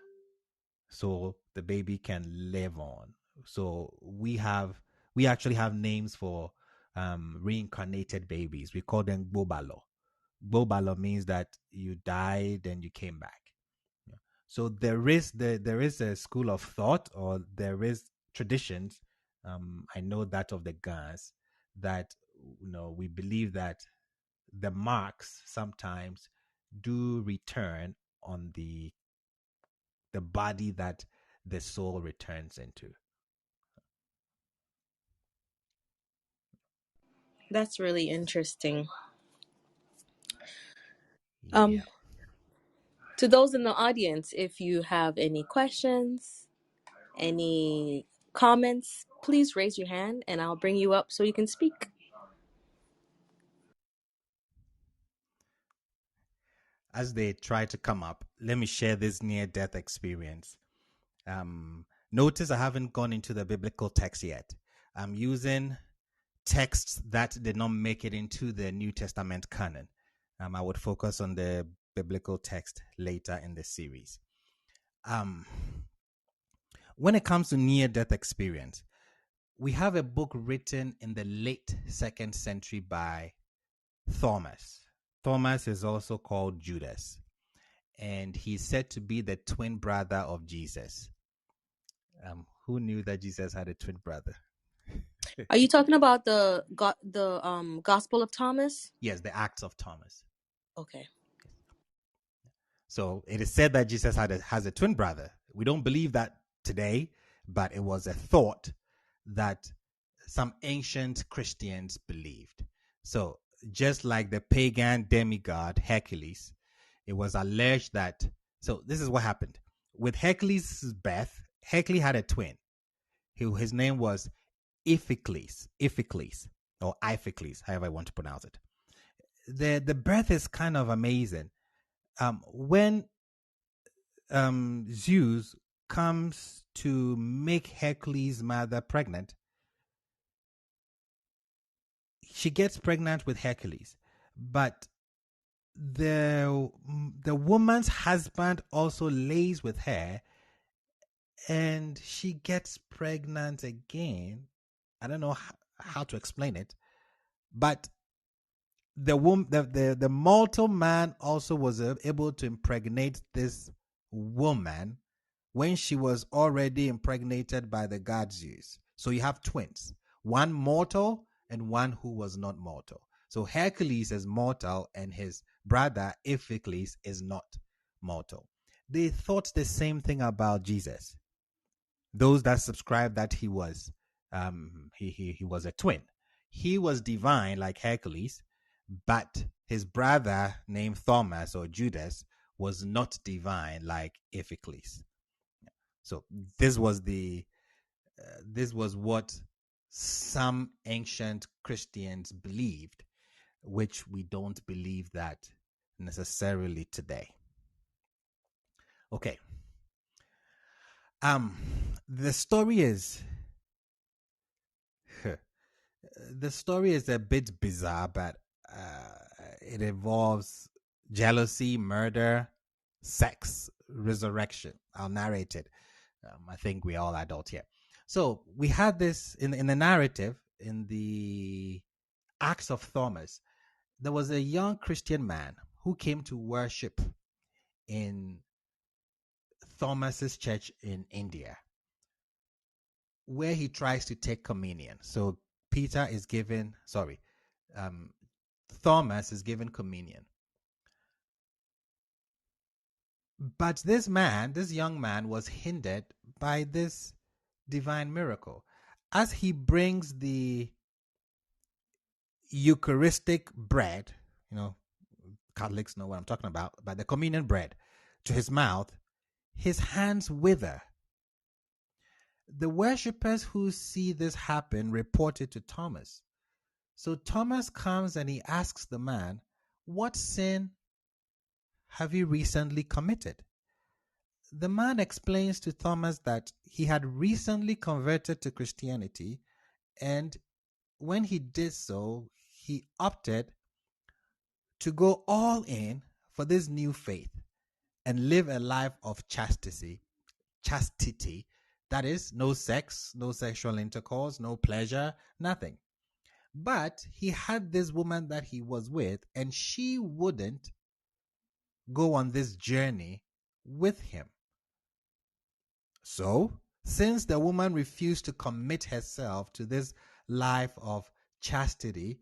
so the baby can live on. So we actually have names for reincarnated babies. We call them Gbobalo. Gbobalo means that you died and you came back. Yeah. So there is a school of thought, or there is traditions. I know that of the Gans, that we believe that the marks sometimes do return on the body that the soul returns into. That's really interesting. Yeah. um to those in the audience, if you have any questions, any comments, please raise your hand and I'll bring you up so you can speak. As they try to come up, let me share this near death experience. Notice I haven't gone into the biblical text yet. I'm using texts that did not make it into the New Testament canon. I would focus on the biblical text later in the series. When it comes to near death experience, we have a book written in the late 2nd century by Thomas. Thomas is also called Judas, and he's said to be the twin brother of Jesus. Who knew that Jesus had a twin brother? Are you talking about the Gospel of Thomas? Yes, the Acts of Thomas. Okay. So it is said that Jesus has a twin brother. We don't believe that today, but it was a thought that some ancient Christians believed. So just like the pagan demigod Hercules, it was alleged that. So this is what happened with Hercules' birth. Hercules had a twin. His name was Iphicles, or Iphicles, however I want to pronounce it. The birth is kind of amazing. When Zeus comes to make Hercules' mother pregnant, she gets pregnant with Hercules, but the woman's husband also lays with her, and she gets pregnant again. I don't know how to explain it, but the mortal man also was able to impregnate this woman when she was already impregnated by the god Zeus. So you have twins, one mortal and one who was not mortal. So Hercules is mortal and his brother Iphicles is not mortal. They thought the same thing about Jesus. Those that subscribed that he was he was a twin. He was divine like Hercules, but his brother named Thomas or Judas was not divine like Iphicles. So this was this was what some ancient Christians believed, which we don't believe that necessarily today. Okay. The story is the story is a bit bizarre, but it involves jealousy, murder, sex, resurrection. I'll narrate it. I think we're all adults here. So we had this in the narrative, in the Acts of Thomas. There was a young Christian man who came to worship in Thomas's church in India, where he tries to take communion. So Peter is given, Thomas is given communion. But this young man was hindered by this divine miracle. As he brings the Eucharistic bread, Catholics know what I'm talking about, the communion bread, to his mouth, his hands wither. The worshippers who see this happen report it to Thomas. So Thomas comes and he asks the man, "What sin have you recently committed?" The man explains to Thomas that he had recently converted to Christianity, and when he did so, he opted to go all in for this new faith and live a life of chastity. That is, no sex, no sexual intercourse, no pleasure, nothing. But he had this woman that he was with, and she wouldn't go on this journey with him. So, since the woman refused to commit herself to this life of chastity,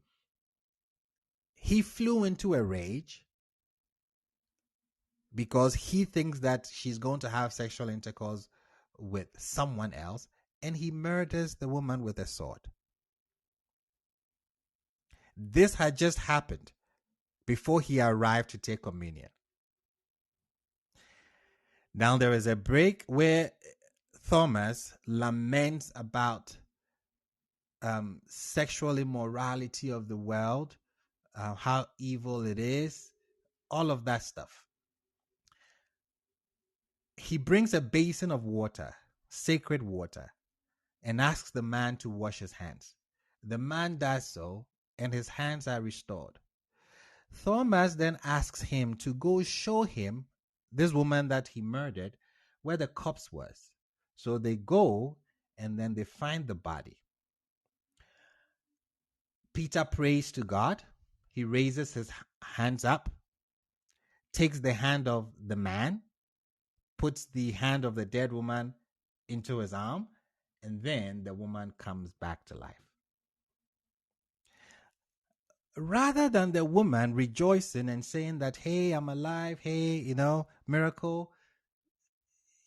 he flew into a rage because he thinks that she's going to have sexual intercourse with someone else, and he murders the woman with a sword. This had just happened before he arrived to take communion. Now there is a break where Thomas laments about sexual immorality of the world, how evil it is, all of that stuff. He brings a basin of water, sacred water, and asks the man to wash his hands. The man does so, and his hands are restored. Thomas then asks him to go show him this woman that he murdered where the corpse was. So they go, and then they find the body. Peter prays to God. He raises his hands up, takes the hand of the man, puts the hand of the dead woman into his arm, and then the woman comes back to life. Rather than the woman rejoicing and saying that, "Hey, I'm alive, hey, miracle,"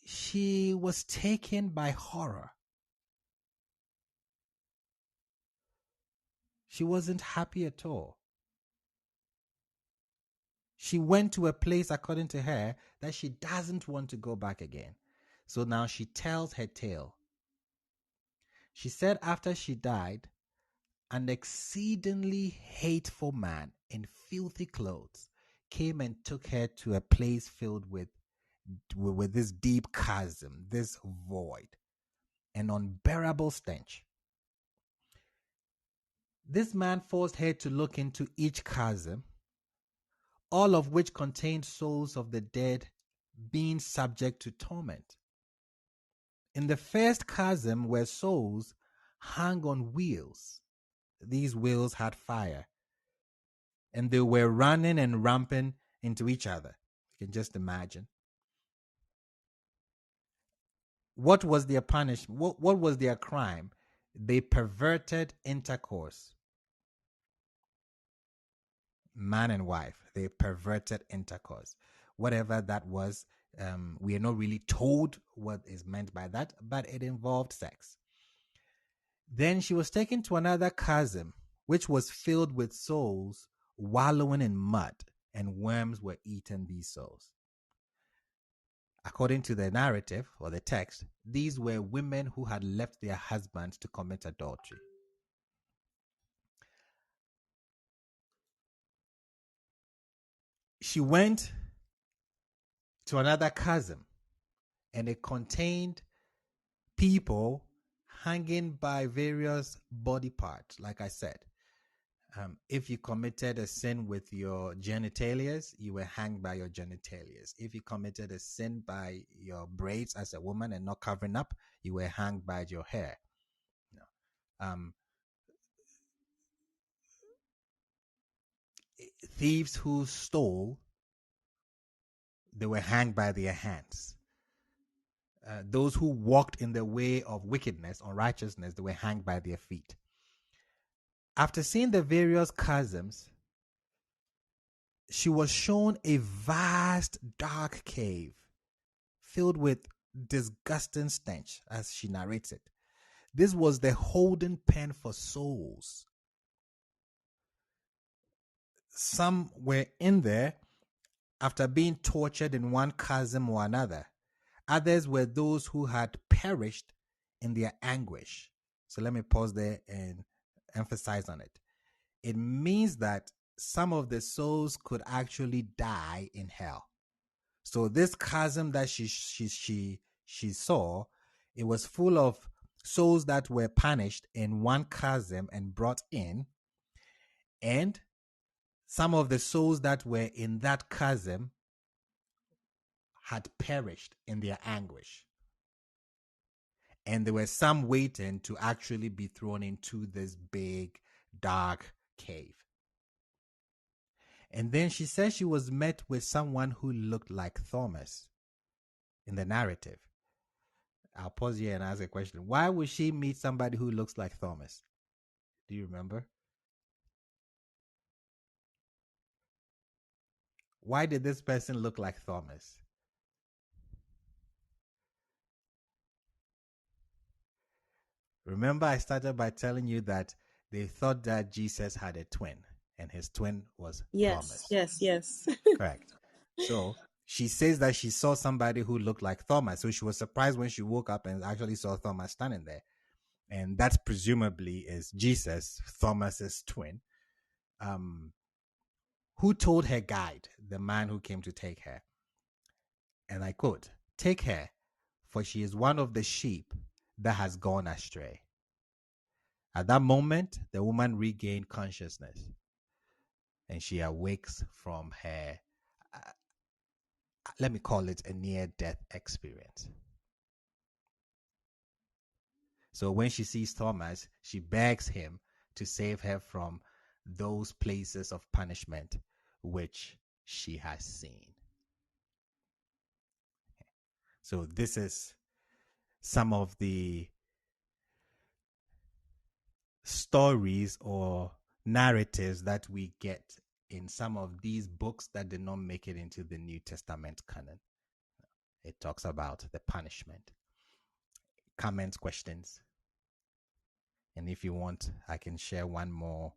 she was taken by horror. She wasn't happy at all. She went to a place, according to her, that she doesn't want to go back again. So now she tells her tale. She said after she died, an exceedingly hateful man in filthy clothes came and took her to a place filled with with this deep chasm, this void, an unbearable stench. This man forced her to look into each chasm, all of which contained souls of the dead being subject to torment. In the first chasm were souls hung on wheels. These wheels had fire, and they were running and ramping into each other. You can just imagine. What was their punishment? What was their crime? They perverted intercourse. Man and wife, they perverted intercourse. Whatever that was, we are not really told what is meant by that, but it involved sex. Then she was taken to another chasm, which was filled with souls wallowing in mud, and worms were eating these souls. According to the narrative or the text, these were women who had left their husbands to commit adultery. She went to another chasm, and it contained people hanging by various body parts. Like I said, if you committed a sin with your genitalias, you were hanged by your genitalias. If you committed a sin by your braids as a woman and not covering up, you were hanged by your hair. Um, thieves who stole, they were hanged by their hands. Those who walked in the way of wickedness, unrighteousness, they were hanged by their feet. After seeing the various chasms, she was shown a vast dark cave filled with disgusting stench, as she narrates it. This was the holding pen for souls. Some were in there after being tortured in one chasm or another. Others were those who had perished in their anguish. So let me pause there and emphasize on it. It means that some of the souls could actually die in hell. So this chasm that she saw, it was full of souls that were punished in one chasm and brought in, and some of the souls that were in that chasm had perished in their anguish. And there were some waiting to actually be thrown into this big, dark cave. And then she says she was met with someone who looked like Thomas in the narrative. I'll pause here and ask a question. Why would she meet somebody who looks like Thomas? Do you remember? Why did this person look like Thomas? Remember, I started by telling you that they thought that Jesus had a twin, and his twin was Yes, Thomas. yes. Correct. So she says that she saw somebody who looked like Thomas. So she was surprised when she woke up and actually saw Thomas standing there. And that presumably is Jesus, Thomas's twin, who told her guide, the man who came to take her, and I quote, "Take her, for she is one of the sheep that has gone astray." At that moment, the woman regained consciousness and she awakes from her, let me call it a near-death experience. So when she sees Thomas, she begs him to save her from those places of punishment which she has seen. So this is some of the stories or narratives that we get in some of these books that did not make it into the New Testament canon. It talks about the punishment. Comments, questions? And if you want, I can share one more.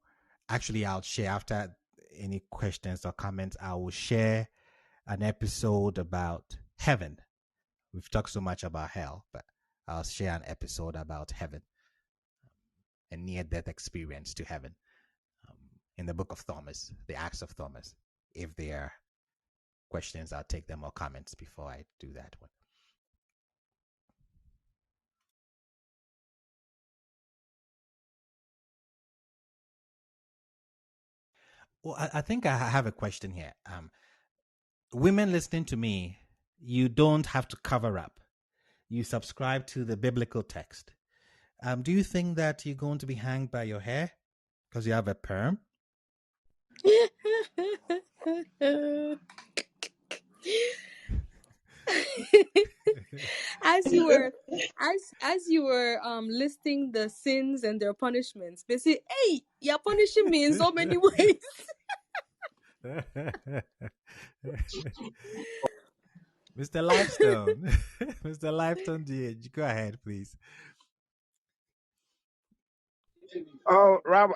Actually, I'll share after any questions or comments. I will share an episode about heaven. We've talked so much about hell, but I'll share an episode about heaven, a near-death experience to heaven, in the book of Thomas, the Acts of Thomas, if they are questions, I'll take them, or comments before I do that one. Well, I think I have a question here. Women listening to me, you don't have to cover up. You subscribe to the biblical text. Do you think that you're going to be hanged by your hair because you have a perm? as you were as you were listing the sins and their punishments, they say, hey, you're punishing me in so many ways. Mr. Lifestone, Mr. Lifestone, go ahead, please. Oh, Rob,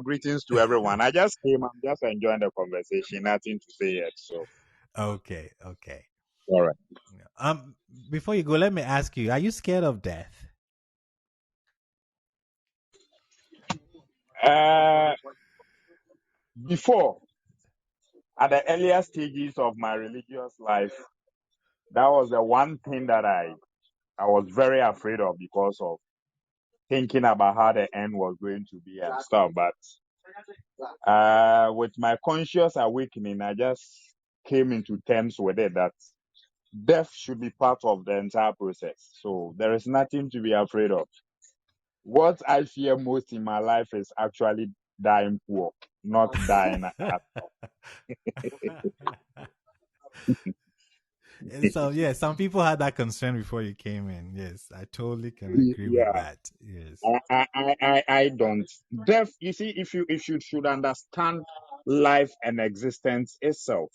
greetings to everyone. I just came. I'm just enjoying the conversation. Nothing to say yet. So, Okay. all right. Before you go, let me ask you: are you scared of death? Uh, Before, at the earlier stages of my religious life, that was the one thing that I was very afraid of because of thinking about how the end was going to be and stuff. But with my conscious awakening, I just came into terms with it that death should be part of the entire process. So there is nothing to be afraid of. What I fear most in my life is actually dying poor, not dying at So yeah, some people had that concern before you came in. Yes, I totally can agree with yeah. that. Yes. I don't. Death, you see, if you should understand life and existence itself,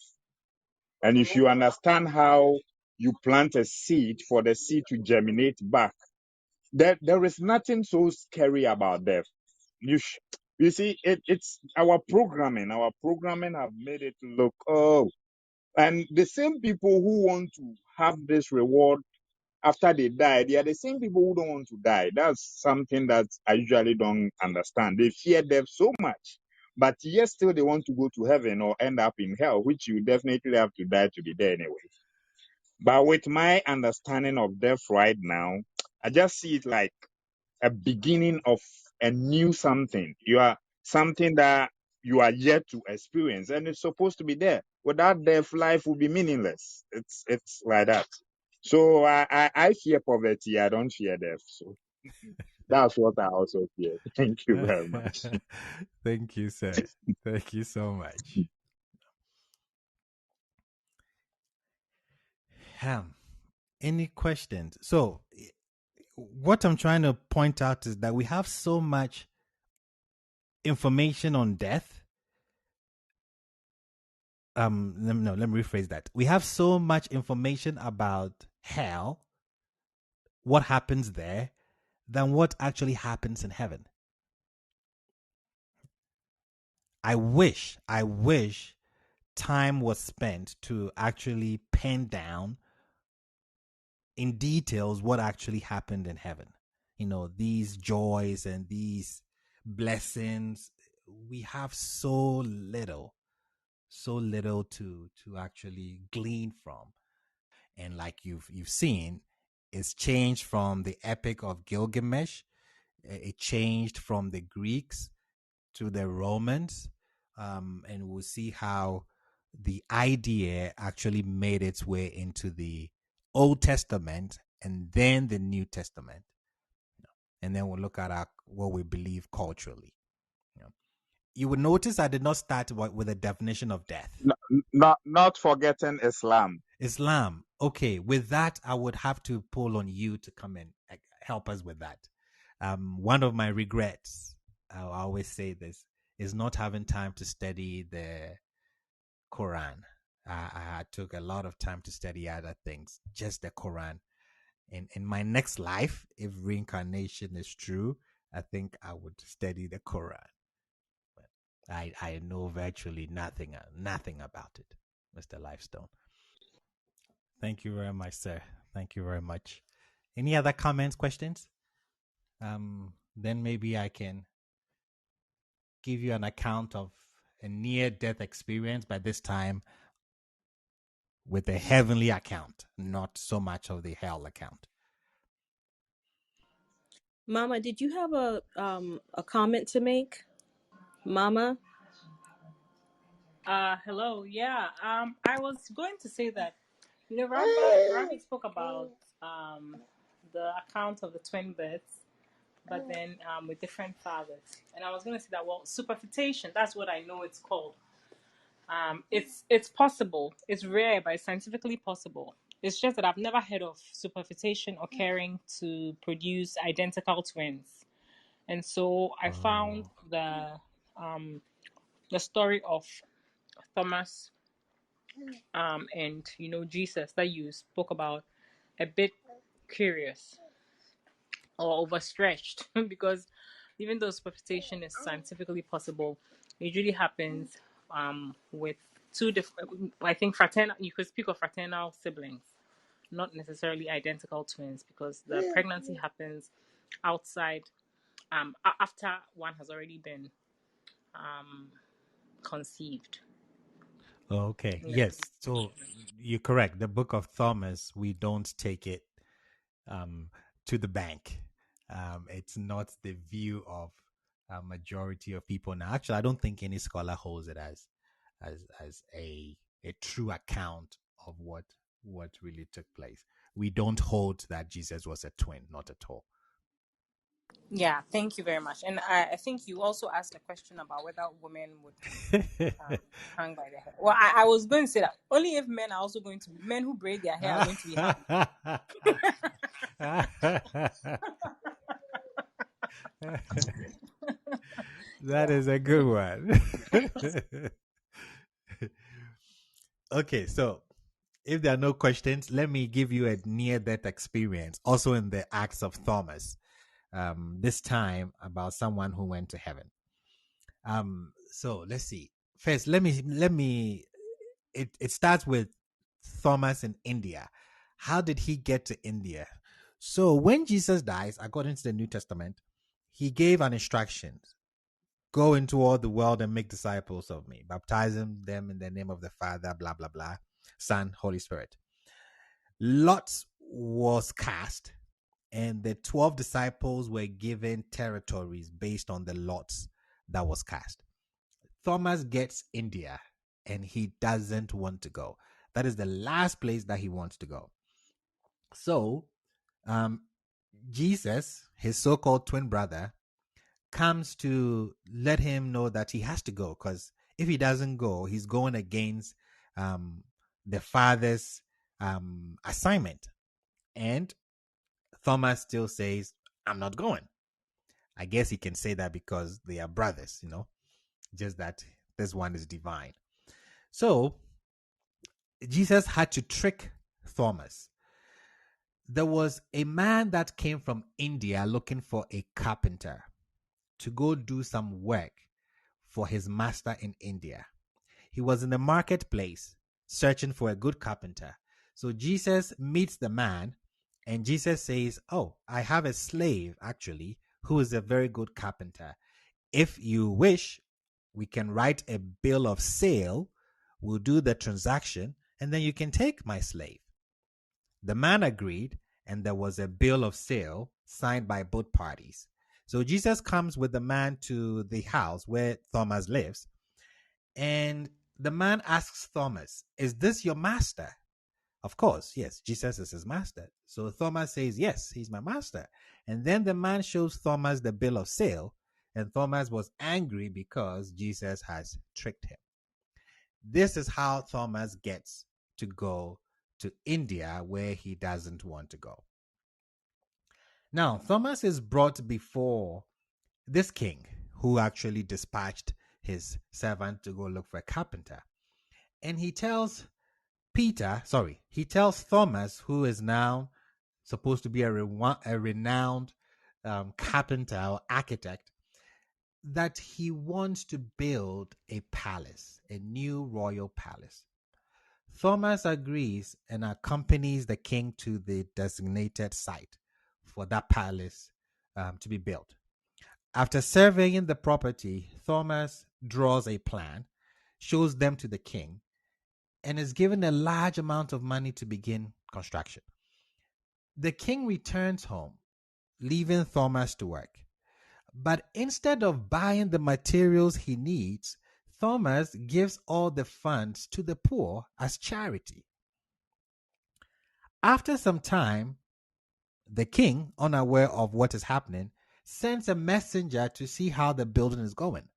and if you understand how you plant a seed for the seed to germinate back, there is nothing so scary about death. You see, it's our programming. Our programming have made it look, oh, and the same people who want to have this reward after they die, they are the same people who don't want to die. That's something that I usually don't understand. They fear death so much, but yet still they want to go to heaven or end up in hell, which you definitely have to die to be there anyway. But with my understanding of death right now, I just see it like a beginning of a new something. You are something that you are yet to experience, and it's supposed to be there. Without death, life will be meaningless. It's like that. So I fear poverty. I don't fear death. So that's what I also fear. Thank you very much. Thank you, sir. Thank you so much. Any questions? So, what I'm trying to point out is that we have so much information on death. Let me rephrase that. We have so much information about hell, what happens there, than what actually happens in heaven. I wish time was spent to actually pen down in details what actually happened in heaven. These joys and these blessings, we have so little to actually glean from. And like you've seen, it's changed from the epic of Gilgamesh. It changed from the Greeks to the Romans, and we'll see how the idea actually made its way into the Old Testament and then the New Testament. And then we'll look at what we believe culturally. You would notice I did not start with a definition of death. Not forgetting Islam. Islam. Okay, with that, I would have to pull on you to come and help us with that. One of my regrets, I always say this, is not having time to study the Quran. I took a lot of time to study other things, just the Quran. In my next life, if reincarnation is true, I think I would study the Quran. But I know virtually nothing about it, Mr. Lifestone. Thank you very much, sir. Thank you very much. Any other comments, questions? Then maybe I can give you an account of a near-death experience. By this time, with a heavenly account, not so much of the hell account. Mama, did you have a comment to make? Mama? Hello. Yeah. I was going to say that, Rabbi spoke about the account of the twin births, but then with different fathers. And I was going to say that, well, superfetation, that's what I know it's called. It's possible. It's rare, but it's scientifically possible. It's just that I've never heard of superfetation occurring to produce identical twins. And so I found Oh, the story of Thomas and Jesus that you spoke about a bit curious or overstretched because even though superfetation is scientifically possible, it usually happens with two different. I think fraternal. You could speak of fraternal siblings, not necessarily identical twins, because the pregnancy happens outside after one has already been conceived. okay. Yeah. Yes. So you're correct. The Book of Thomas, we don't take it um, to the bank. It's not the view of a majority of people now. Actually, I don't think any scholar holds it as a true account of what really took place. We don't hold that Jesus was a twin, not at all. Yeah, thank you very much. And I think you also asked a question about whether women would be hung by their hair. Well, I was going to say that only if men are also going to be, men who braid their hair are going to be hung. That Yeah. is a good one. Okay, so if there are no questions, let me give you a near death experience, also in the Acts of Thomas. This time about someone who went to heaven. So let's see. First, let me. It starts with Thomas in India. How did he get to India? So when Jesus dies, according to the New Testament, he gave an instruction: go into all the world and make disciples of me, baptizing them in the name of the Father, blah blah blah, Son, Holy Spirit. Lots was cast, and the 12 disciples were given territories based on the lots that was cast. Thomas gets India and he doesn't want to go. That is the last place that he wants to go. So, um, Jesus, his so called twin brother, comes to let him know that he has to go, because if he doesn't go, he's going against um, the father's assignment. And Thomas still says, I'm not going. I guess he can say that because they are brothers, just that this one is divine. So Jesus had to trick Thomas. There was a man that came from India looking for a carpenter to go do some work for his master in India. He was in the marketplace searching for a good carpenter. So Jesus meets the man, and Jesus says, oh, I have a slave actually who is a very good carpenter. If you wish, we can write a bill of sale. We'll do the transaction, and then you can take my slave. The man agreed, and there was a bill of sale signed by both parties. So Jesus comes with the man to the house where Thomas lives, and the man asks Thomas, is this your master? Of course, yes, Jesus is his master. So Thomas says, yes, he's my master. And then the man shows Thomas the bill of sale, and Thomas was angry because Jesus has tricked him. This is how Thomas gets to go to India where he doesn't want to go. Now, Thomas is brought before this king who actually dispatched his servant to go look for a carpenter. And he tells Thomas, who is now supposed to be a renowned carpenter or architect, that he wants to build a palace, a new royal palace. Thomas agrees and accompanies the king to the designated site for that palace to be built. After surveying the property, Thomas draws a plan, shows them to the king, and is given a large amount of money to begin construction. The king returns home, leaving Thomas to work. But instead of buying the materials he needs, Thomas gives all the funds to the poor as charity. After some time, the king, unaware of what is happening, sends a messenger to see how the building is going.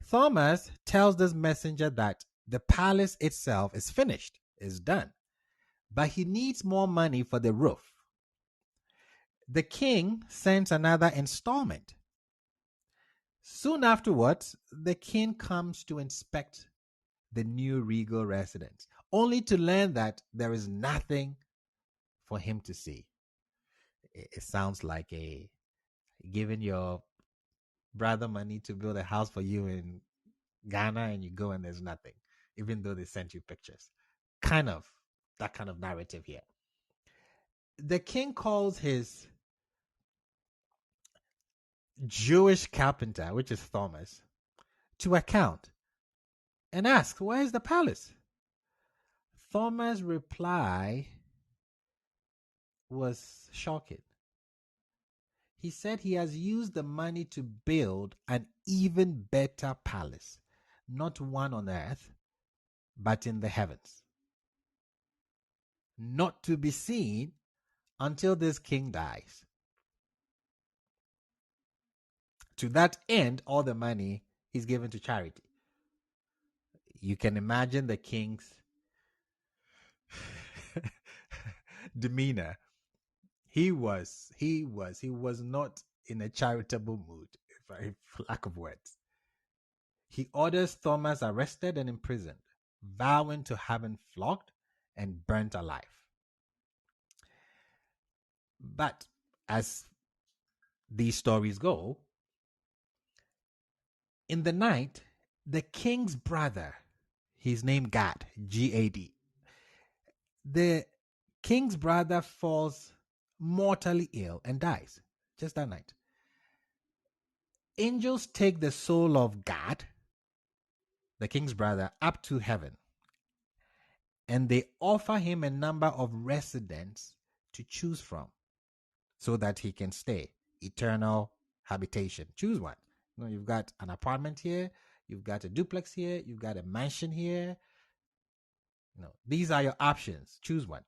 Thomas tells this messenger that the palace itself is finished, is done, but he needs more money for the roof. The king sends another installment. Soon afterwards, the king comes to inspect the new regal residence, only to learn that there is nothing for him to see. It sounds like a giving your brother money to build a house for you in Ghana and you go and there's nothing, even though they sent you pictures. Kind of that kind of narrative here. The king calls his Jewish carpenter, which is Thomas, to account and asks, "Where is the palace?" Thomas' reply was shocking. He said he has used the money to build an even better palace, not one on earth, but in the heavens, not to be seen until this king dies. To that end, all the money is given to charity. You can imagine the king's demeanor. He was not in a charitable mood, for lack of words. He orders Thomas arrested and imprisoned, vowing to have him flogged and burnt alive. But as these stories go, in the night, the king's brother, his name Gad, Gad, the king's brother falls mortally ill and dies just that night. Angels take the soul of Gad, the king's brother, up to heaven, and they offer him a number of residents to choose from so that he can stay. Eternal habitation. Choose one. You've got an apartment here, you've got a duplex here, you've got a mansion here. These are your options. Choose one.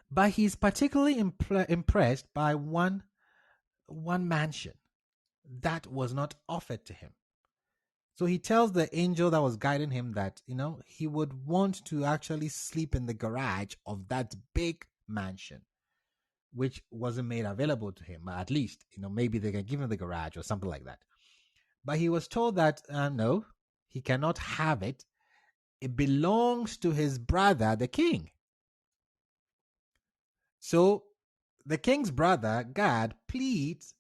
But he's particularly impressed by one mansion that was not offered to him. So he tells the angel that was guiding him that, he would want to actually sleep in the garage of that big mansion, which wasn't made available to him. At least, maybe they can give him the garage or something like that. But he was told that, no, he cannot have it. It belongs to his brother, the king. So the king's brother, Gad, pleads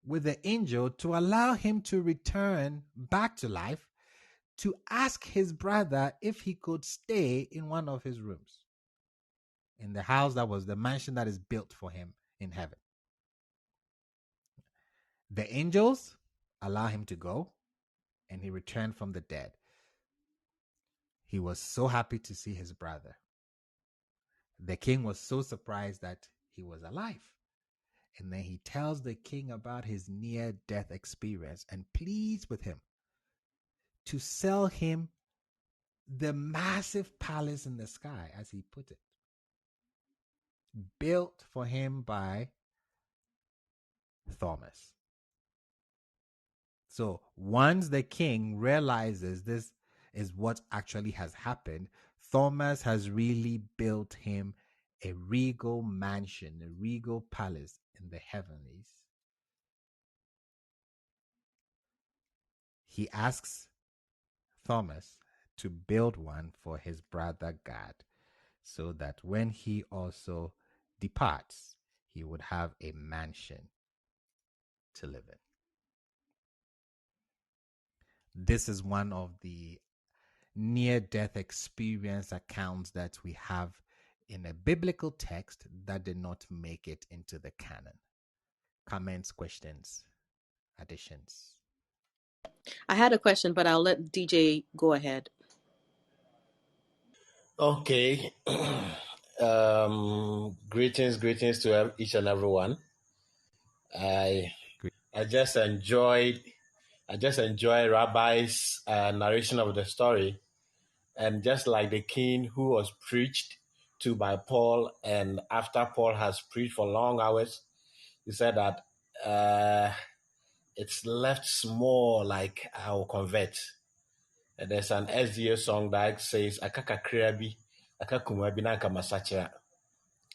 with the angel to allow him to return back to life, to ask his brother if he could stay in one of his rooms in the house that was the mansion that is built for him in heaven. The angels allow him to go, and he returned from the dead. He was so happy to see his brother. The king was so surprised that he was alive. And then he tells the king about his near-death experience and pleads with him to sell him the massive palace in the sky, as he put it, built for him by Thomas. So once the king realizes this is what actually has happened, Thomas has really built him a regal mansion, a regal palace in the heavenlies. He asks Thomas to build one for his brother Gad, so that when he also departs, he would have a mansion to live in. This is one of the near-death experience accounts that we have in a biblical text that did not make it into the canon. Comments, questions, additions? I had a question, but I'll let DJ go ahead. Okay. Greetings to each and everyone. I I just enjoyed I just enjoy Rabbi's narration of the story, and just like the king who was preached to by Paul, and after Paul has preached for long hours, he said that it's left small, like I will convert. And there's an SDA song that says "Akaka krebi, akakumabi na kamasachira."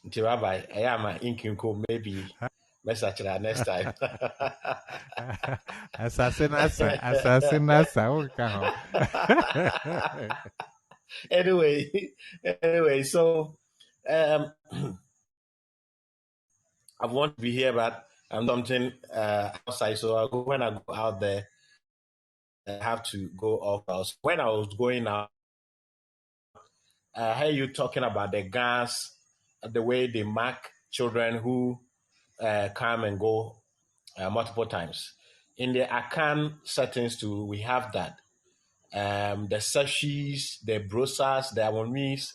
Nti Rabbi, I am an inkinko, maybe message next time. Assassinasa. anyway, so um, I want to be here, but I'm something outside. So when I go out there, I have to go off house. When I was going out, I heard you talking about the gas, the way they mark children who come and go multiple times. In the Akan settings too, we have that. The Sashis, the Brosas, the Awonis.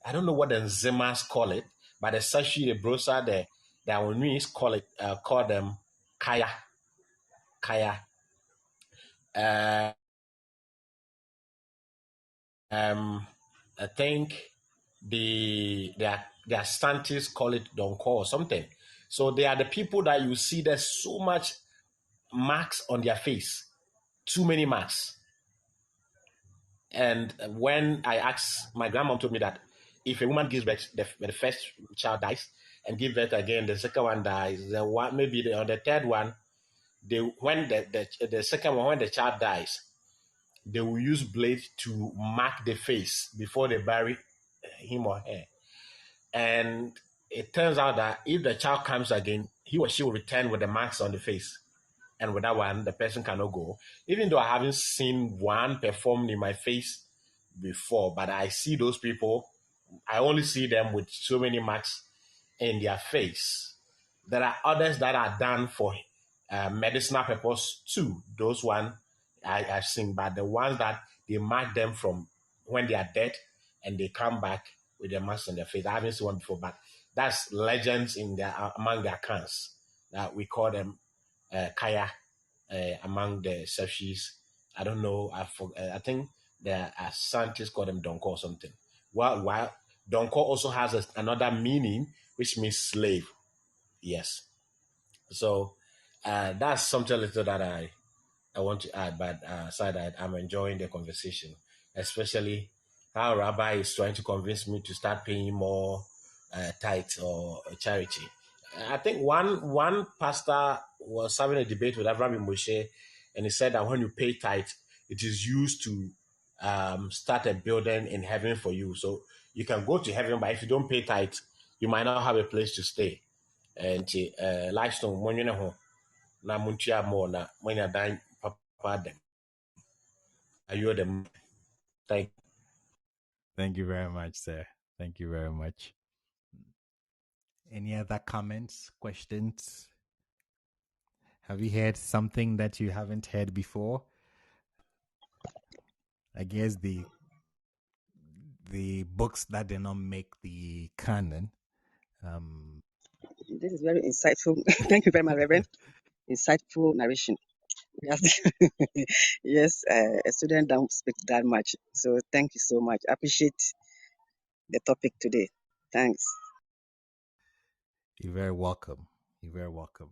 I don't know what the Nzemas call it, but the Sashi, the Brosa, the Awonis call them Kaya. Kaya. Uh, I think the Asantis call it Donko or something. So they are the people that you see there's so much marks on their face, too many marks. And when I asked, my grandmom told me that if a woman gives birth, the first child dies, and give birth again, the second one dies. The one maybe on the third one, when the second one, when the child dies, they will use blade to mark the face before they bury him or her. And it turns out that if the child comes again, he or she will return with the marks on the face. And with that one, the person cannot go. Even though I haven't seen one performed in my face before, but I see those people, I only see them with so many marks in their face. There are others that are done for medicinal purpose too. Those one I've seen, but the ones that they mark them from when they are dead and they come back with their marks on their face, I haven't seen one before. But that's legends in their among their clans that we call them Kaya among the Sefshis. I don't know. I think the scientists call them Donko or something. While Donko also has another meaning, which means slave. Yes. So that's something little that I want to add, but aside that, I'm enjoying the conversation, especially how Rabbi is trying to convince me to start paying more tithe or charity. I think one pastor was having a debate with Rabbi Moshe, and he said that when you pay tithe, it is used to start a building in heaven for you. So you can go to heaven, but if you don't pay tithe, you might not have a place to stay. And lifestone, when you know, na muntia more na when you're dying, papa them. Are you the thank Thank you very much, sir. Thank you very much. Any other comments, questions? Have you heard something that you haven't heard before? I guess the books that did not make the canon. This is very insightful. Thank you very much, Reverend. Insightful narration. Yes, yes, a student don't speak that much. So thank you so much. I appreciate the topic today. Thanks. You're very welcome. You're very welcome.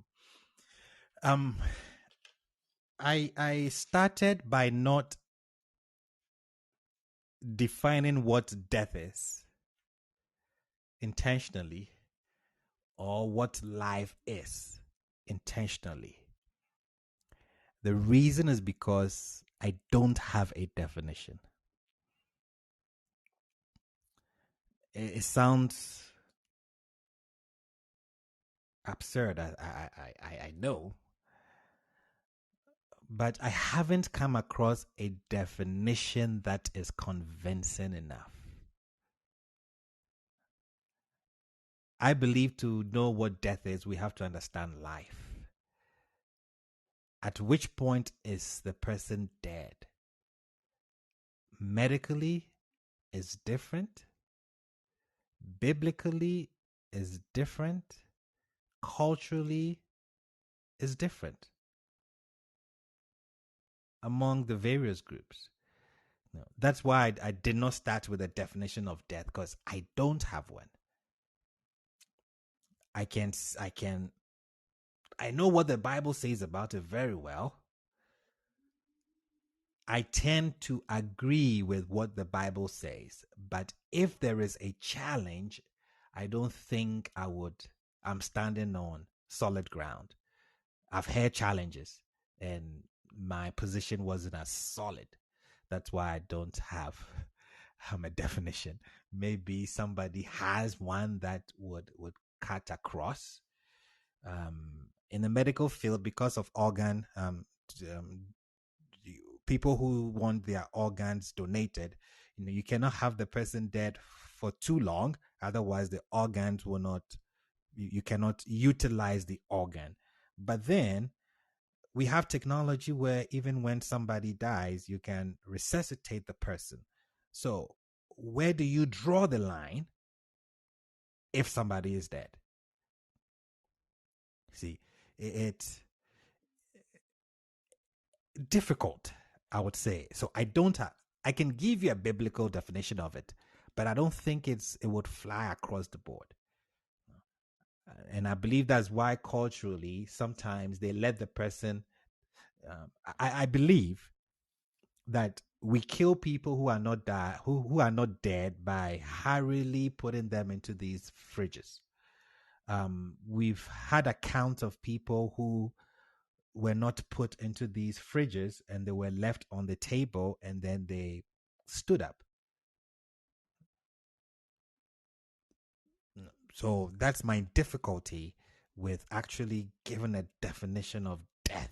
Um, I started by not defining what death is intentionally, or what life is intentionally. The reason is because I don't have a definition. It sounds absurd, I know, but I haven't come across a definition that is convincing enough. I believe to know what death is, we have to understand life. At which point is the person dead? Medically is different. biblically is different, culturally is different among the various groups. No, that's why I did not start with a definition of death, because I don't have one. I know what the Bible says about it very well. I tend to agree with what the Bible says, but if there is a challenge, I don't think I'm standing on solid ground. I've had challenges and my position wasn't as solid. That's why I don't have a definition. Maybe somebody has one that would cut across. In the medical field, because of organ, people who want their organs donated, you cannot have the person dead for too long, otherwise the organs will not. You cannot utilize the organ. But then we have technology where even when somebody dies, you can resuscitate the person. So where do you draw the line if somebody is dead? See, it's difficult, I would say. So I can give you a biblical definition of it, but I don't think it would fly across the board. And I believe that's why culturally sometimes they let the person. I believe that we kill people who are not who are not dead by hurriedly putting them into these fridges. We've had accounts of people who were not put into these fridges and they were left on the table and then they stood up. So that's my difficulty with actually giving a definition of death.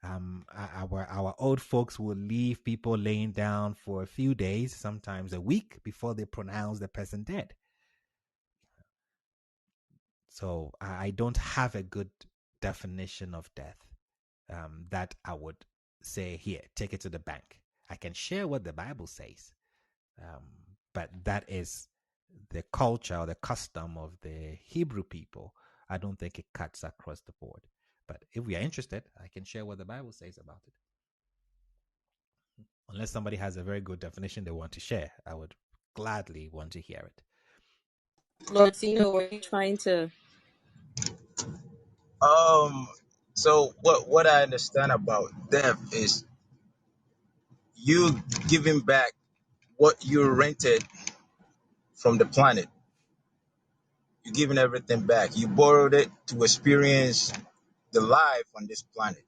Our old folks will leave people laying down for a few days, sometimes a week, before they pronounce the person dead. So I don't have a good definition of death that I would say, here, take it to the bank. I can share what the Bible says, but that is the culture or the custom of the Hebrew people. I don't think it cuts across the board. But if we are interested, I can share what the Bible says about it. Unless somebody has a very good definition they want to share, I would gladly want to hear it. Lord Zeno, were you trying to? So what I understand about death is you giving back what you rented from the planet. You're giving everything back. You borrowed it to experience the life on this planet.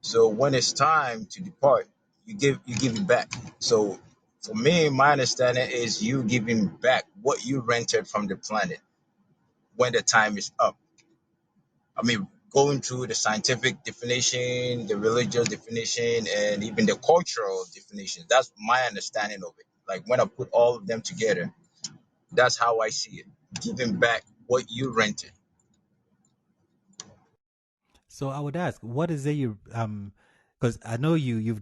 So when it's time to depart, you give it back. So for me, my understanding is you giving back what you rented from the planet when the time is up. I mean, going through the scientific definition, the religious definition, and even the cultural definition. That's my understanding of it. Like when I put all of them together, that's how I see it. Giving back what you rented. So I would ask, what is it you because I know you've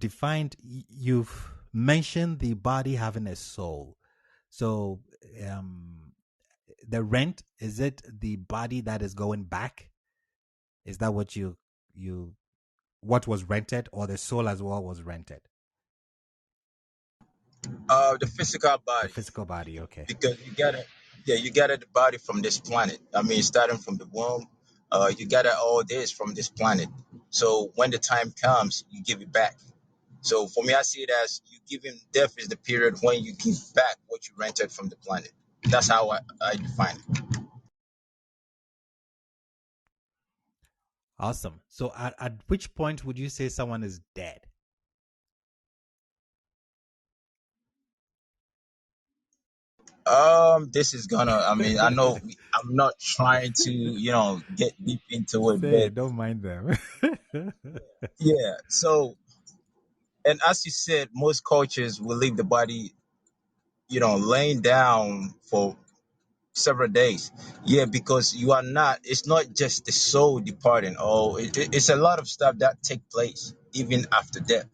mentioned the body having a soul. So the rent, is it the body that is going back? Is that what what was rented, or the soul as well was rented? The physical The body, physical body, okay. because you got the body from this planet. I mean, starting from the womb, you got all this from this planet. So when the time comes, you give it back. So for me, I see it as you giving death is the period when you give back what you rented from the planet. That's how I define it. Awesome. So at which point would you say someone is dead? This is gonna. I mean, I know I'm not trying to, get deep into it, Say but it, don't mind them. yeah. So, and as you said, most cultures will leave the body, laying down for several days. Yeah, because you are not. It's not just the soul departing. Oh, it's a lot of stuff that take place even after death.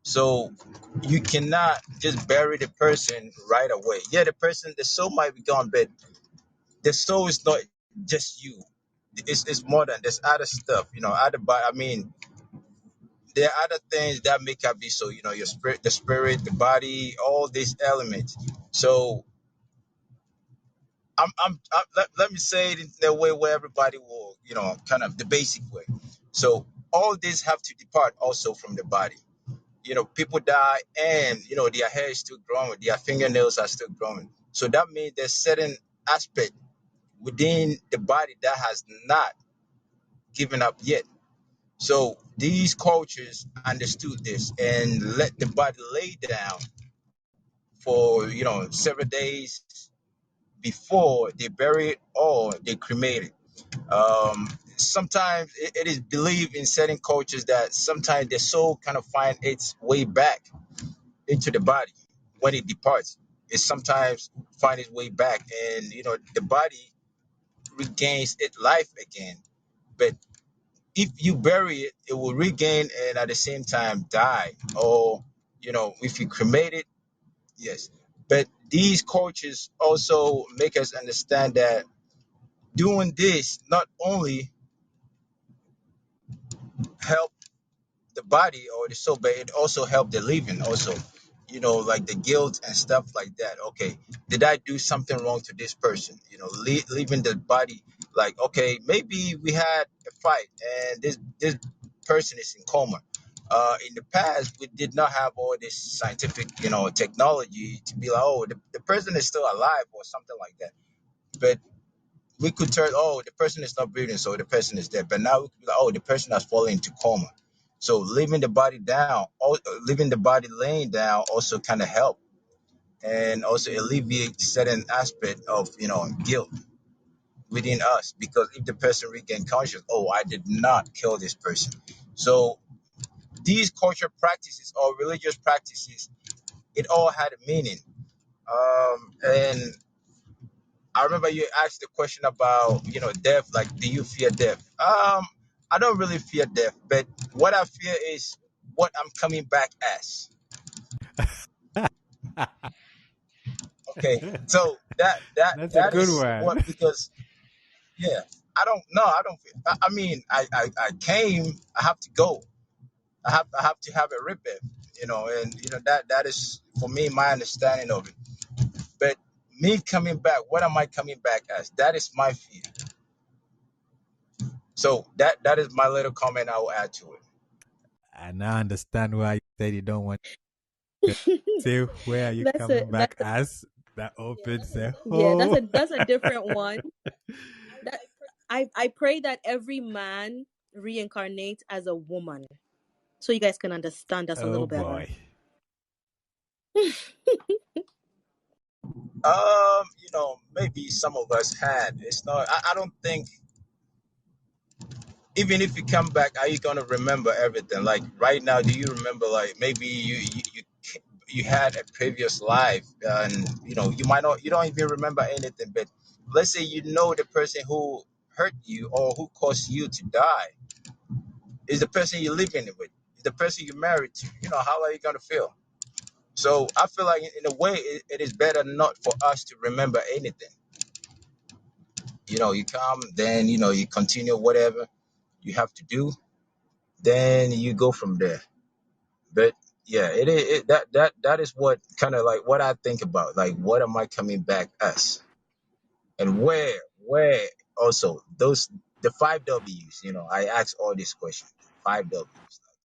So you cannot just bury the person right away. Yeah, the soul might be gone, but the soul is not just you. It's more than there's other stuff, other body. I mean, there are other things that make up you. So your spirit, the body, all these elements. So let me say it in a way where everybody will, kind of the basic way. So all these have to depart also from the body. People die and their hair is still growing, their fingernails are still growing. So that means there's certain aspect within the body that has not given up yet. So these cultures understood this and let the body lay down for several days before they bury it or they cremate it. Sometimes it is believed in certain cultures that sometimes the soul kind of find its way back into the body when it departs. It sometimes find its way back, and the body regains its life again. But if you bury it, it will regain and at the same time die. Or if you cremate it, yes. But these cultures also make us understand that doing this not only help the body or the soul, but it also helped the living also, like the guilt and stuff like that. Okay, did I do something wrong to this person? Leaving the body, like, okay, maybe we had a fight and this person is in coma. In the past we did not have all this scientific technology to be like, oh, the person is still alive or something like that. But we could turn, oh, the person is not breathing, so the person is dead. But now we could be like, oh, the person has fallen into coma. So leaving the body down, leaving the body laying down also kind of help and also alleviate certain aspect of guilt within us, because if the person regain conscious, oh, I did not kill this person. So these culture practices or religious practices, it all had a meaning. And I remember you asked the question about, death, like, do you fear death? I don't really fear death, but what I fear is what I'm coming back as. Okay. So That's a that good is what, one. because yeah, I don't fear. I mean, I came, I have to go. I have to have a rebirth, and that is for me my understanding of it. But me coming back, what am I coming back as? That is my fear. So that is my little comment I will add to it. I now understand why you said you don't want to say where are you That's a coming that's back as. That opens a yeah, whole. that's a different one. That I pray that every man reincarnates as a woman, so you guys can understand us a Oh little better. boy. Maybe some of us had. It's not. I don't think. Even if you come back, are you gonna remember everything? Like right now, do you remember? Like maybe you had a previous life, and you might not. You don't even remember anything. But let's say the person who hurt you or who caused you to die is the person you're living with, is the person you're married to. How are you gonna feel? So I feel like in a way it is better not for us to remember anything. You come, then you continue whatever you have to do, then you go from there. But yeah, that is what kind of like what I think about, like what am I coming back as, and where also those the five W's. I ask all these questions, five W's.